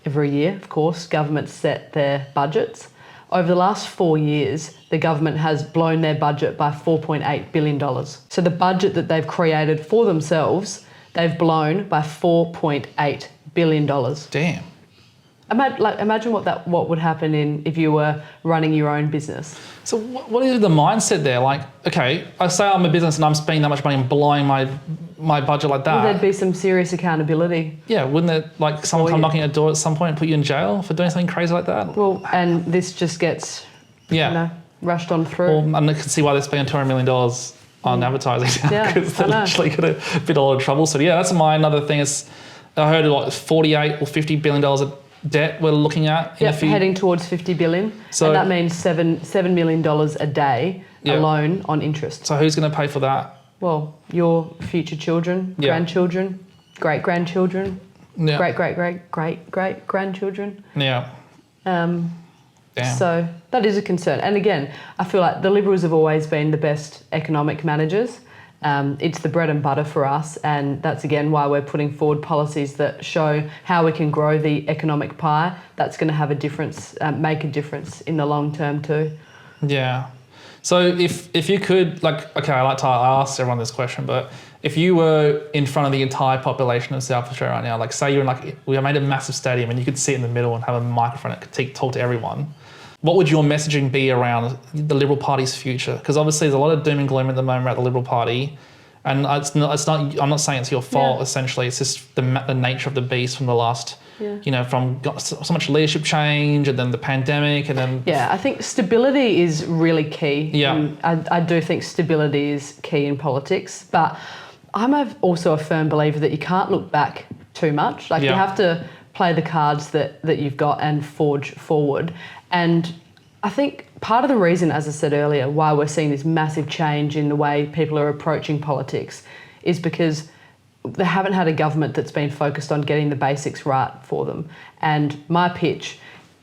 every year, of course, governments set their budgets. Over the last 4 years, the government has blown their budget by $4.8 billion. So the budget that they've created for themselves, they've blown by $4.8 billion. Damn. Imagine what would happen if you were running your own business. So what is the mindset there? Like, okay, I say I'm a business and I'm spending that much money and blowing my budget like that. Well, there'd be some serious accountability. Yeah, wouldn't there, like, someone come knocking at the door at some point and put you in jail for doing something crazy like that? Well, and this just gets, rushed on through. Well, I can see why they're spending $200 million on advertising now, because they're literally going to be in a lot of trouble. So yeah, that's another thing. I heard like $48 or $50 billion of debt we're looking at. Heading towards 50 billion. So, and that means $7 million a day alone on interest. So who's going to pay for that? Well, your future children, grandchildren, great-grandchildren, great-great-great-great-great-grandchildren. Yeah. Damn. So that is a concern. And again, I feel like the Liberals have always been the best economic managers. It's the bread and butter for us, and that's again why we're putting forward policies that show how we can grow the economic pie. That's going to have a difference, make a difference in the long term too. Yeah. So if you could, I asked everyone this question, but if you were in front of the entire population of South Australia right now, say you're we made a massive stadium and you could sit in the middle and have a microphone that could talk to everyone, what would your messaging be around the Liberal Party's future? Because obviously there's a lot of doom and gloom at the moment at the Liberal Party, and it's not. I'm not saying it's your fault. Essentially, it's just the nature of the beast from the last. From so much leadership change, and then the pandemic, and then. Yeah, I think stability is really key. Yeah, I do think stability is key in politics, but I'm also a firm believer that you can't look back too much. You have to play the cards that you've got and forge forward. And I think part of the reason, as I said earlier, why we're seeing this massive change in the way people are approaching politics is because they haven't had a government that's been focused on getting the basics right for them. And my pitch,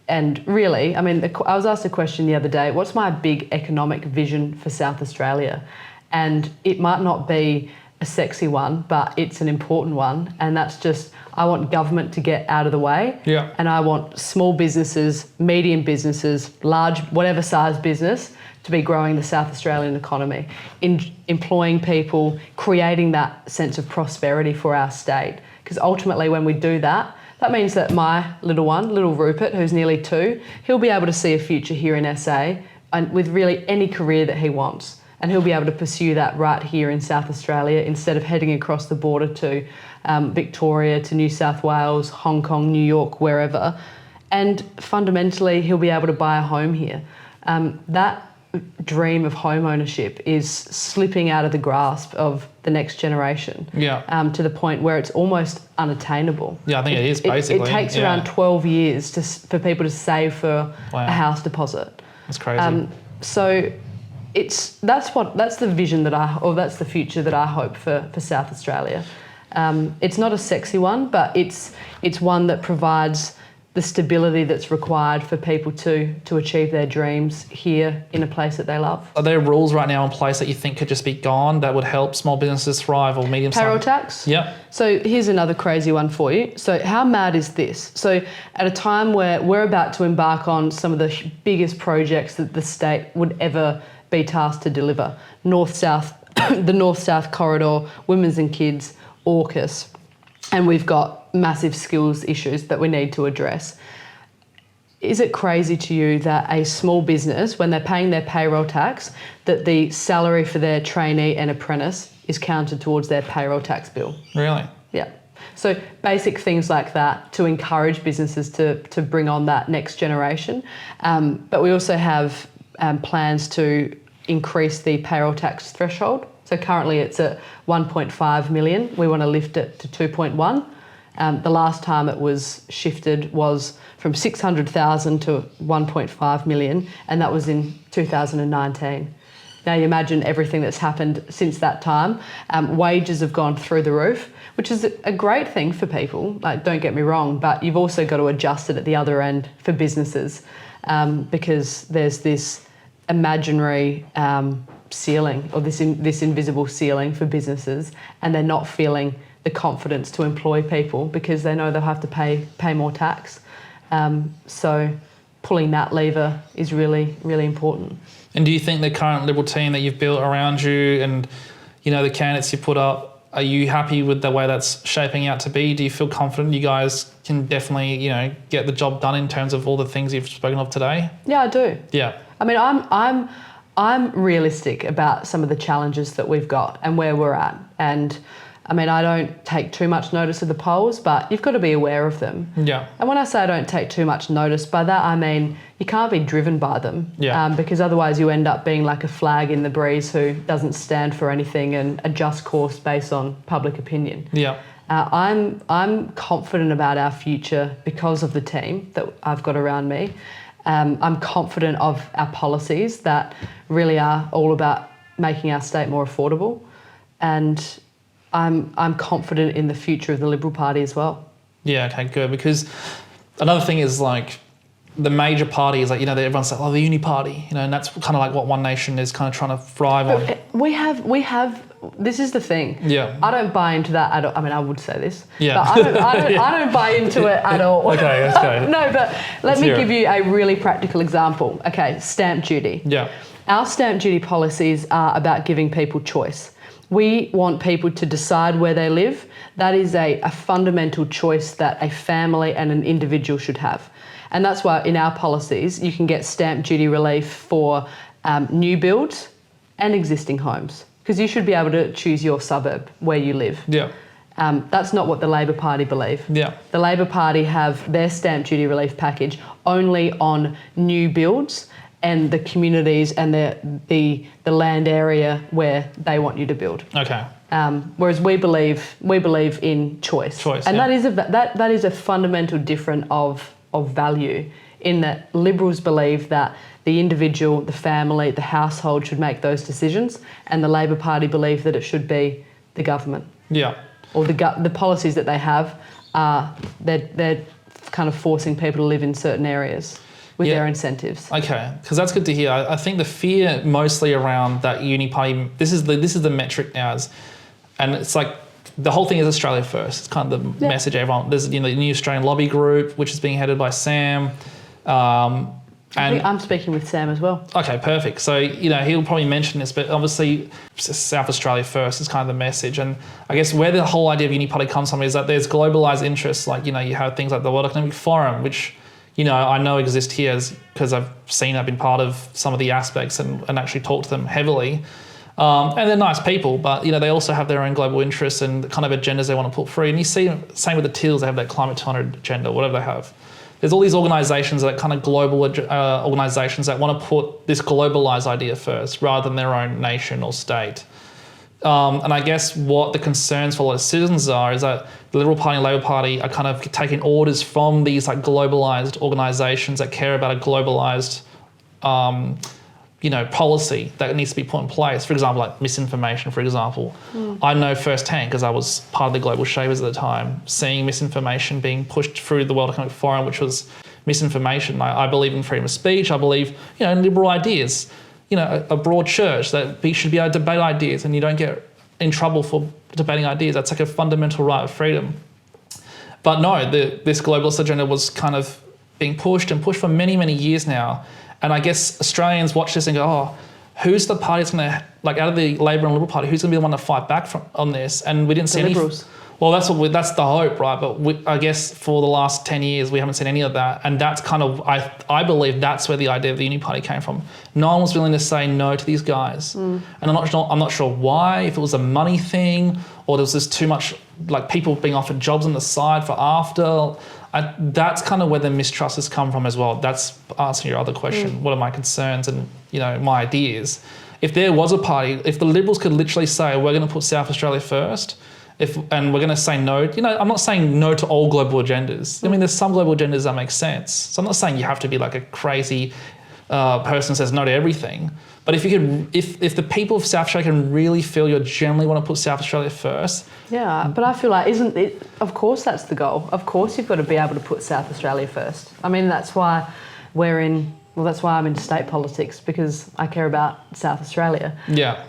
and really, I was asked a question the other day, what's my big economic vision for South Australia? And it might not be a sexy one, but it's an important one. And that's just, I want government to get out of the way. Yeah. And I want small businesses, medium businesses, large, whatever size business, to be growing the South Australian economy, employing people, creating that sense of prosperity for our state. Because ultimately when we do that, that means that my little one, little Rupert, who's nearly 2, he'll be able to see a future here in SA and with really any career that he wants. And he'll be able to pursue that right here in South Australia instead of heading across the border to Victoria, to New South Wales, Hong Kong, New York, wherever. And fundamentally, he'll be able to buy a home here. That dream of home ownership is slipping out of the grasp of the next generation to the point where it's almost unattainable. Yeah, I think it is basically. It takes around 12 years for people to save for a house deposit. That's crazy. So that's the vision that's the future that I hope for South Australia. It's not a sexy one, but it's one that provides the stability that's required for people to achieve their dreams here in a place that they love. Are there rules right now in place that you think could just be gone that would help small businesses thrive or medium-sized? Payroll tax? Yeah. So here's another crazy one for you. So how mad is this? So at a time where we're about to embark on some of the biggest projects that the state would ever be tasked to deliver, North-South, the North-South corridor, women's and kids, AUKUS, and we've got massive skills issues that we need to address. is it crazy to you that a small business, when they're paying their payroll tax, that the salary for their trainee and apprentice is counted towards their payroll tax bill? Really? Yeah. So basic things like that to encourage businesses to bring on that next generation. But we also have plans to increase the payroll tax threshold. So currently it's at 1.5 million. We want to lift it to 2.1. The last time it was shifted was from 600,000 to 1.5 million, and that was in 2019. Now you imagine everything that's happened since that time. Wages have gone through the roof, which is a great thing for people, like, don't get me wrong, but you've also got to adjust it at the other end for businesses, because there's this imaginary ceiling, or this invisible ceiling for businesses, and they're not feeling the confidence to employ people because they know they'll have to pay more tax. So pulling that lever is really, really important. And do you think the current Liberal team that you've built around you and, you know, the candidates you put up, are you happy with the way that's shaping out to be? Do you feel confident you guys can definitely, you know, get the job done in terms of all the things you've spoken of today? Yeah, I do. Yeah. I mean, I'm realistic about some of the challenges that we've got and where we're at. And I mean, I don't take too much notice of the polls, but you've got to be aware of them. Yeah. And when I say I don't take too much notice, by that I mean you can't be driven by them. Yeah. Because otherwise you end up being like a flag in the breeze who doesn't stand for anything and adjust course based on public opinion. Yeah. I'm confident about our future because of the team that I've got around me. I'm confident of our policies that really are all about making our state more affordable, and I'm confident in the future of the Liberal Party as well. Yeah, okay, good. Because another thing is, like, the major parties, like, you know, everyone's like, oh, the uni party, you know, and that's kind of like what One Nation is kind of trying to thrive on. We have. This is the thing. Yeah. I don't buy into that at all. I mean, I would say this. Yeah. But I don't buy into it at all. Okay, that's okay. No, but let me give you a really practical example. Okay, stamp duty. Yeah. Our stamp duty policies are about giving people choice. We want people to decide where they live. That is a fundamental choice that a family and an individual should have. And that's why in our policies, you can get stamp duty relief for new builds and existing homes, because you should be able to choose your suburb where you live. Yeah. That's not what the Labor Party believe. Yeah. The Labor Party have their stamp duty relief package only on new builds and the communities and the land area where they want you to build. Okay. Whereas we believe in choice. And yeah. that is a fundamental difference of value, in that Liberals believe that the individual, the family, the household should make those decisions, and the Labor Party believe that it should be the government. Yeah. Or the policies that they have, they're kind of forcing people to live in certain areas with their incentives. Okay, because that's good to hear. I think the fear mostly around that uni party, this is the metric now, and it's like the whole thing is Australia first. It's kind of the message everyone. There's, you know, the New Australian Lobby Group, which is being headed by Sam. I think I'm speaking with Sam as well. Okay, perfect. So, you know, he'll probably mention this, but obviously South Australia first is kind of the message. And I guess where the whole idea of uni party comes from is that there's globalised interests. Like, you know, you have things like the World Economic Forum, which, you know, I know exist here because I've been part of some of the aspects and actually talked to them heavily. And they're nice people, but, you know, they also have their own global interests and the kind of agendas they want to put through. And you see, same with the Teals, they have that Climate 200 agenda, whatever they have. There's all these organisations, that kind of global organisations that want to put this globalised idea first rather than their own nation or state. And I guess what the concerns for a lot of citizens are is that the Liberal Party and Labor Party are kind of taking orders from these like globalised organisations that care about a globalised policy that needs to be put in place. For example, like misinformation, for example. I know firsthand, because I was part of the Global Shavers at the time, seeing misinformation being pushed through the World Economic Forum, which was misinformation. I believe in freedom of speech. I believe, you know, in liberal ideas. You know, a broad church that should be able to debate ideas, and you don't get in trouble for debating ideas. That's like a fundamental right of freedom. But no, this globalist agenda was kind of being pushed for many, many years now. And I guess Australians watch this and go, oh, who's the party that's going to, like out of the Labor and Liberal Party, who's going to be the one to fight back on this? And we didn't see any. Liberals. Well, that's the hope, right? But I guess for the last 10 years, we haven't seen any of that. And that's kind of, I believe that's where the idea of the Uni Party came from. No one was willing to say no to these guys. And I'm not sure why, if it was a money thing or there was just too much, like people being offered jobs on the side for after. That's kind of where the mistrust has come from as well. That's answering your other question. What are my concerns and, my ideas? If there was a party, if the Liberals could literally say, we're going to put South Australia first, and we're going to say no, I'm not saying no to all global agendas. I mean, there's some global agendas that make sense. So I'm not saying you have to be like a crazy person who says no to everything. But if the people of South Australia can really feel you generally want to put South Australia first. Yeah, but I feel like, isn't it, of course that's the goal. Of course you've got to be able to put South Australia first. I mean, that's why that's why I'm into state politics, because I care about South Australia. Yeah.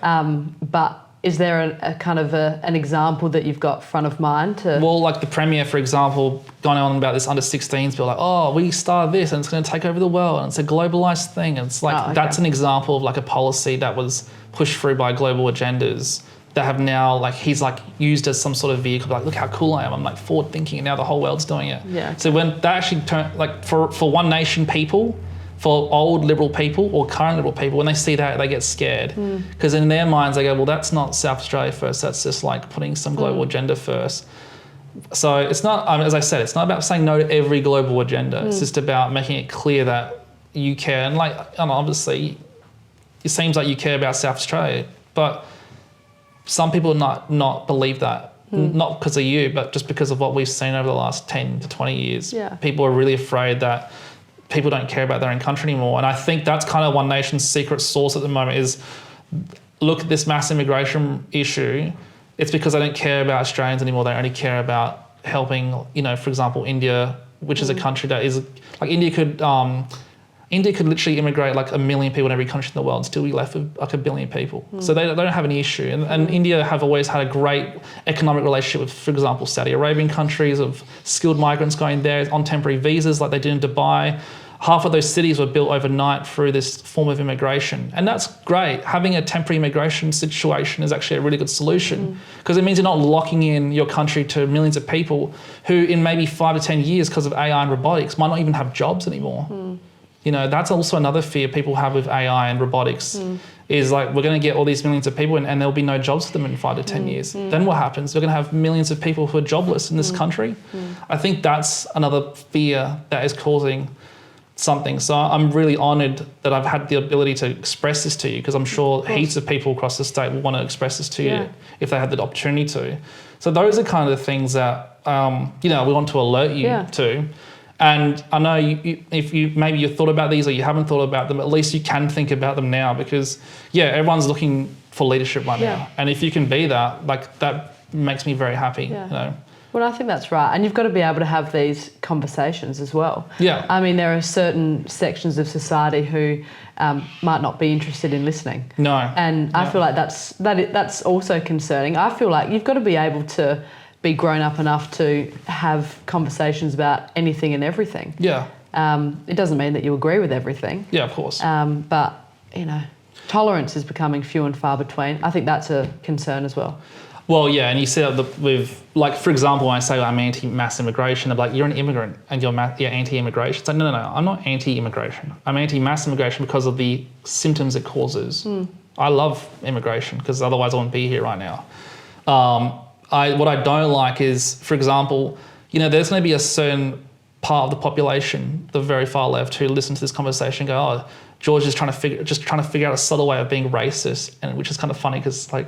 But is there a kind of an example that you've got front of mind to? Well, like the Premier, for example, going on about this under 16s, people like, oh, we started this and it's going to take over the world and it's a globalised thing. And it's like, that's an example of like a policy that was pushed through by global agendas that have now, like, he's like used as some sort of vehicle, like, look how cool I am. I'm like forward thinking and now the whole world's doing it. Yeah. So when that actually turned, like for One Nation people, for old Liberal people or current Liberal people, when they see that, they get scared. Because in their minds, they go, well, that's not South Australia first. That's just like putting some global agenda first. So it's not, as I said, it's not about saying no to every global agenda. It's just about making it clear that you care. And like, obviously, it seems like you care about South Australia, but some people not believe that. Not because of you, but just because of what we've seen over the last 10 to 20 years. Yeah. People are really afraid that people don't care about their own country anymore. And I think that's kind of One Nation's secret sauce at the moment is, look at this mass immigration issue. It's because they don't care about Australians anymore. They only care about helping, for example, India, which is a country that is, like India could literally immigrate like 1 million people in every country in the world and still be left with like 1 billion people. So they don't have any issue. And India have always had a great economic relationship with, for example, Saudi Arabian countries, of skilled migrants going there on temporary visas like they did in Dubai. Half of those cities were built overnight through this form of immigration. And that's great. Having a temporary immigration situation is actually a really good solution, because it means you're not locking in your country to millions of people who in maybe 5 to 10 years, because of AI and robotics, might not even have jobs anymore. That's also another fear people have with AI and robotics is like, we're going to get all these millions of people and there'll be no jobs for them in 5 to 10 years. Then what happens? We're going to have millions of people who are jobless in this country. I think that's another fear that is causing something. So I'm really honoured that I've had the ability to express this to you, because I'm sure heaps of people across the state will want to express this to you if they had the opportunity to. So those are kind of the things that, we want to alert you to. And I know if you thought about these or you haven't thought about them, at least you can think about them now, because everyone's looking for leadership right now. And if you can be that, like, that makes me very happy. Well, I think that's right. And you've got to be able to have these conversations as well. Yeah. I mean, there are certain sections of society who might not be interested in listening. No. And I feel like that's also concerning. I feel like you've got to be able to be grown up enough to have conversations about anything and everything. Yeah. It doesn't mean that you agree with everything. Yeah, of course. But, tolerance is becoming few and far between. I think that's a concern as well. Well, yeah, and you see that with, like, for example, when I say I'm anti-mass immigration, they're like, you're an immigrant and you're anti-immigration. It's like, no, I'm not anti-immigration. I'm anti-mass immigration because of the symptoms it causes. I love immigration because otherwise I wouldn't be here right now. What I don't like is, for example, there's going to be a certain part of the population, the very far left, who listen to this conversation and go, oh, George is trying to figure out a subtle way of being racist, and which is kind of funny because, like,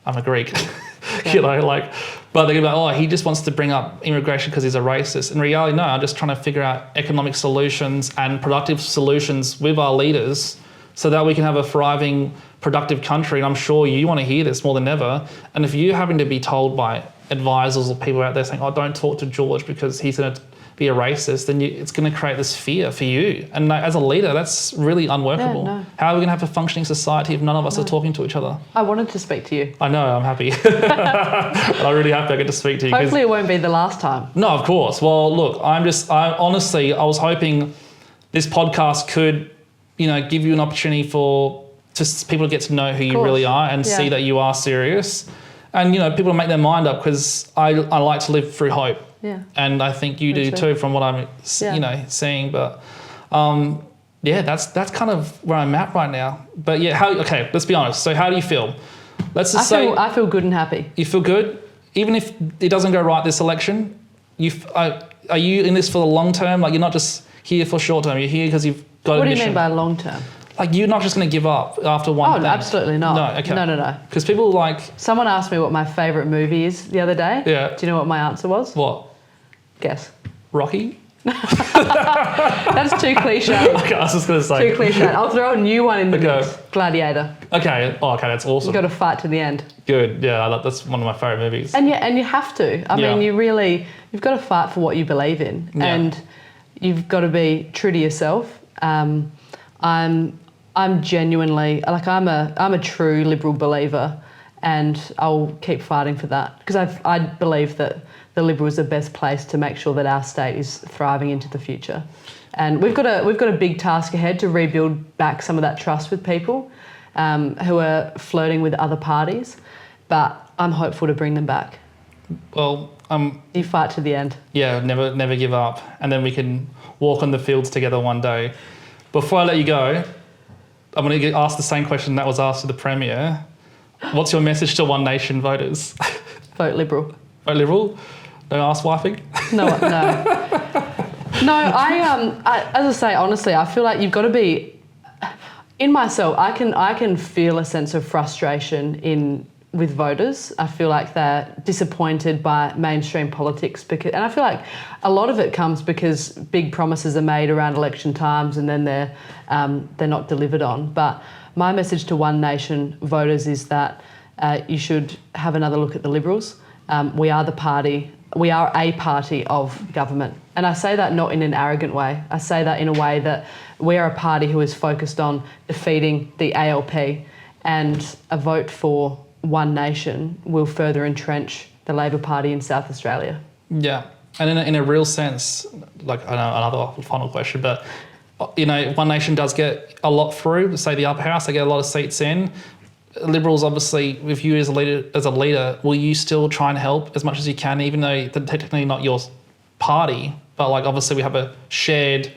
I'm a Greek, but they're going to be like, oh, he just wants to bring up immigration because he's a racist. In reality, no, I'm just trying to figure out economic solutions and productive solutions with our leaders so that we can have a thriving, productive country. And I'm sure you want to hear this more than ever. And if you're having to be told by advisors or people out there saying, oh, don't talk to George because he's going to be a racist, then it's going to create this fear for you. And as a leader, that's really unworkable. Yeah, no. How are we going to have a functioning society if none of us are talking to each other? I wanted to speak to you. I know, I'm happy. I'm really happy I get to speak to you. Hopefully it won't be the last time. No, of course. Well, look, I was hoping this podcast could, give you an opportunity for just people to get to know who you really are and see that you are serious. And, people make their mind up because I like to live through hope. Yeah. And I think you do too from what I'm, seeing. But, that's kind of where I'm at right now. But okay, let's be honest. So how do you feel? Let's just I feel good and happy. You feel good? Even if it doesn't go right this election, are you in this for the long term? Like, you're not just here for short term. You're here because you've got a mission. What do you mean by long term? Like, you're not just going to give up after one thing. Oh, absolutely not. No, okay. No. Because people Someone asked me what my favourite movie is the other day. Yeah. Do you know what my answer was? What? Guess. Rocky? That's too cliche. Okay, I was just going to say. Too cliche. I'll throw a new one in the mix. Gladiator. Okay. Oh, okay, that's awesome. You've got to fight to the end. Good. Yeah, that's one of my favourite movies. And you have to. I mean, you've got to fight for what you believe in. Yeah. And you've got to be true to yourself. I'm genuinely, I'm a true Liberal believer, and I'll keep fighting for that because I believe that the Liberals are best placed to make sure that our state is thriving into the future. And we've got a big task ahead to rebuild back some of that trust with people who are flirting with other parties, but I'm hopeful to bring them back. Well, you fight to the end. Yeah, never give up, and then we can walk on the fields together one day. Before I let you go, I'm going to ask the same question that was asked to the Premier. What's your message to One Nation voters? Vote Liberal. Vote Liberal? No ass wiping? No. No, as I say, honestly, I feel like you've got to be... In myself, I can feel a sense of frustration with voters. I feel like they're disappointed by mainstream politics and I feel like a lot of it comes because big promises are made around election times and then they're not delivered on. But my message to One Nation voters is that you should have another look at the Liberals. We are a party of government. And I say that not in an arrogant way. I say that in a way that we are a party who is focused on defeating the ALP, and a vote for One Nation will further entrench the Labor Party in South Australia. Yeah, and in a real sense, like, I know another final question, but One Nation does get a lot through. Say the upper house, they get a lot of seats in. Liberals, obviously, with you as a leader, will you still try and help as much as you can, even though they're technically not your party, but like obviously we have a shared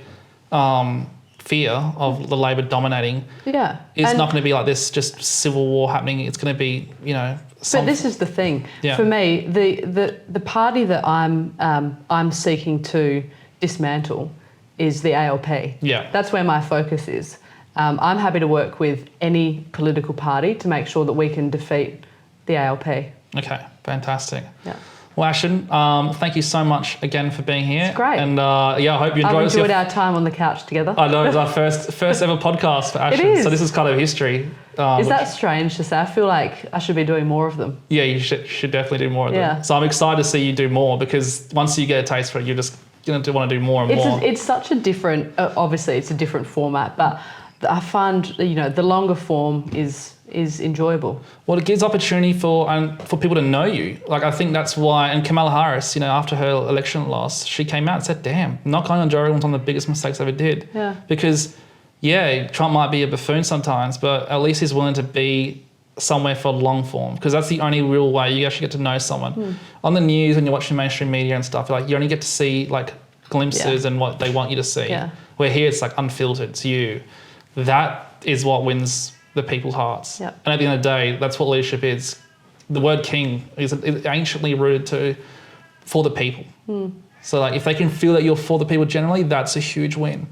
fear of the Labor dominating. Yeah, it's not going to be like this, just civil war happening. It's going to be, But this is the thing. Yeah. For me, the party that I'm seeking to dismantle is the ALP. Yeah, that's where my focus is. I'm happy to work with any political party to make sure that we can defeat the ALP. Okay, fantastic. Yeah. Well, Ashton, thank you so much again for being here. It's great. And I hope you enjoyed I've enjoyed our time on the couch together. I know, it was our first ever podcast for Ashton. It is. So this is kind of history. Is that strange to say? I feel like I should be doing more of them. Yeah, you should definitely do more of Yeah. them. So I'm excited to see you do more, because once you get a taste for it, you're just going to want to do more and more. It's such a different, obviously it's a different format, but I find, the longer form is enjoyable. Well, it gives opportunity for people to know you. Like, I think that's why, and Kamala Harris, after her election loss, she came out and said, damn, not going on Joe Rogan was one of the biggest mistakes I ever did. Yeah. Because, Trump might be a buffoon sometimes, but at least he's willing to be somewhere for long form, because that's the only real way you actually get to know someone. On the news, when you're watching mainstream media and stuff, you only get to see like glimpses and what they want you to see. Yeah. Where here it's like unfiltered to you. That is what wins the people's hearts. Yep. And at the end of the day, that's what leadership is. The word king is anciently rooted for the people. So like, if they can feel that you're for the people generally, that's a huge win.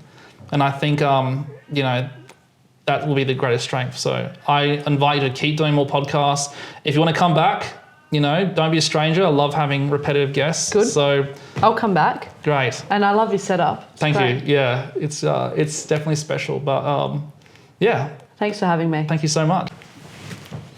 And I think, that will be the greatest strength. So I invite you to keep doing more podcasts. If you want to come back, don't be a stranger. I love having repetitive guests. Good. So I'll come back. Great. And I love your setup. Thank you. Yeah, it's definitely special. But yeah. Thanks for having me. Thank you so much.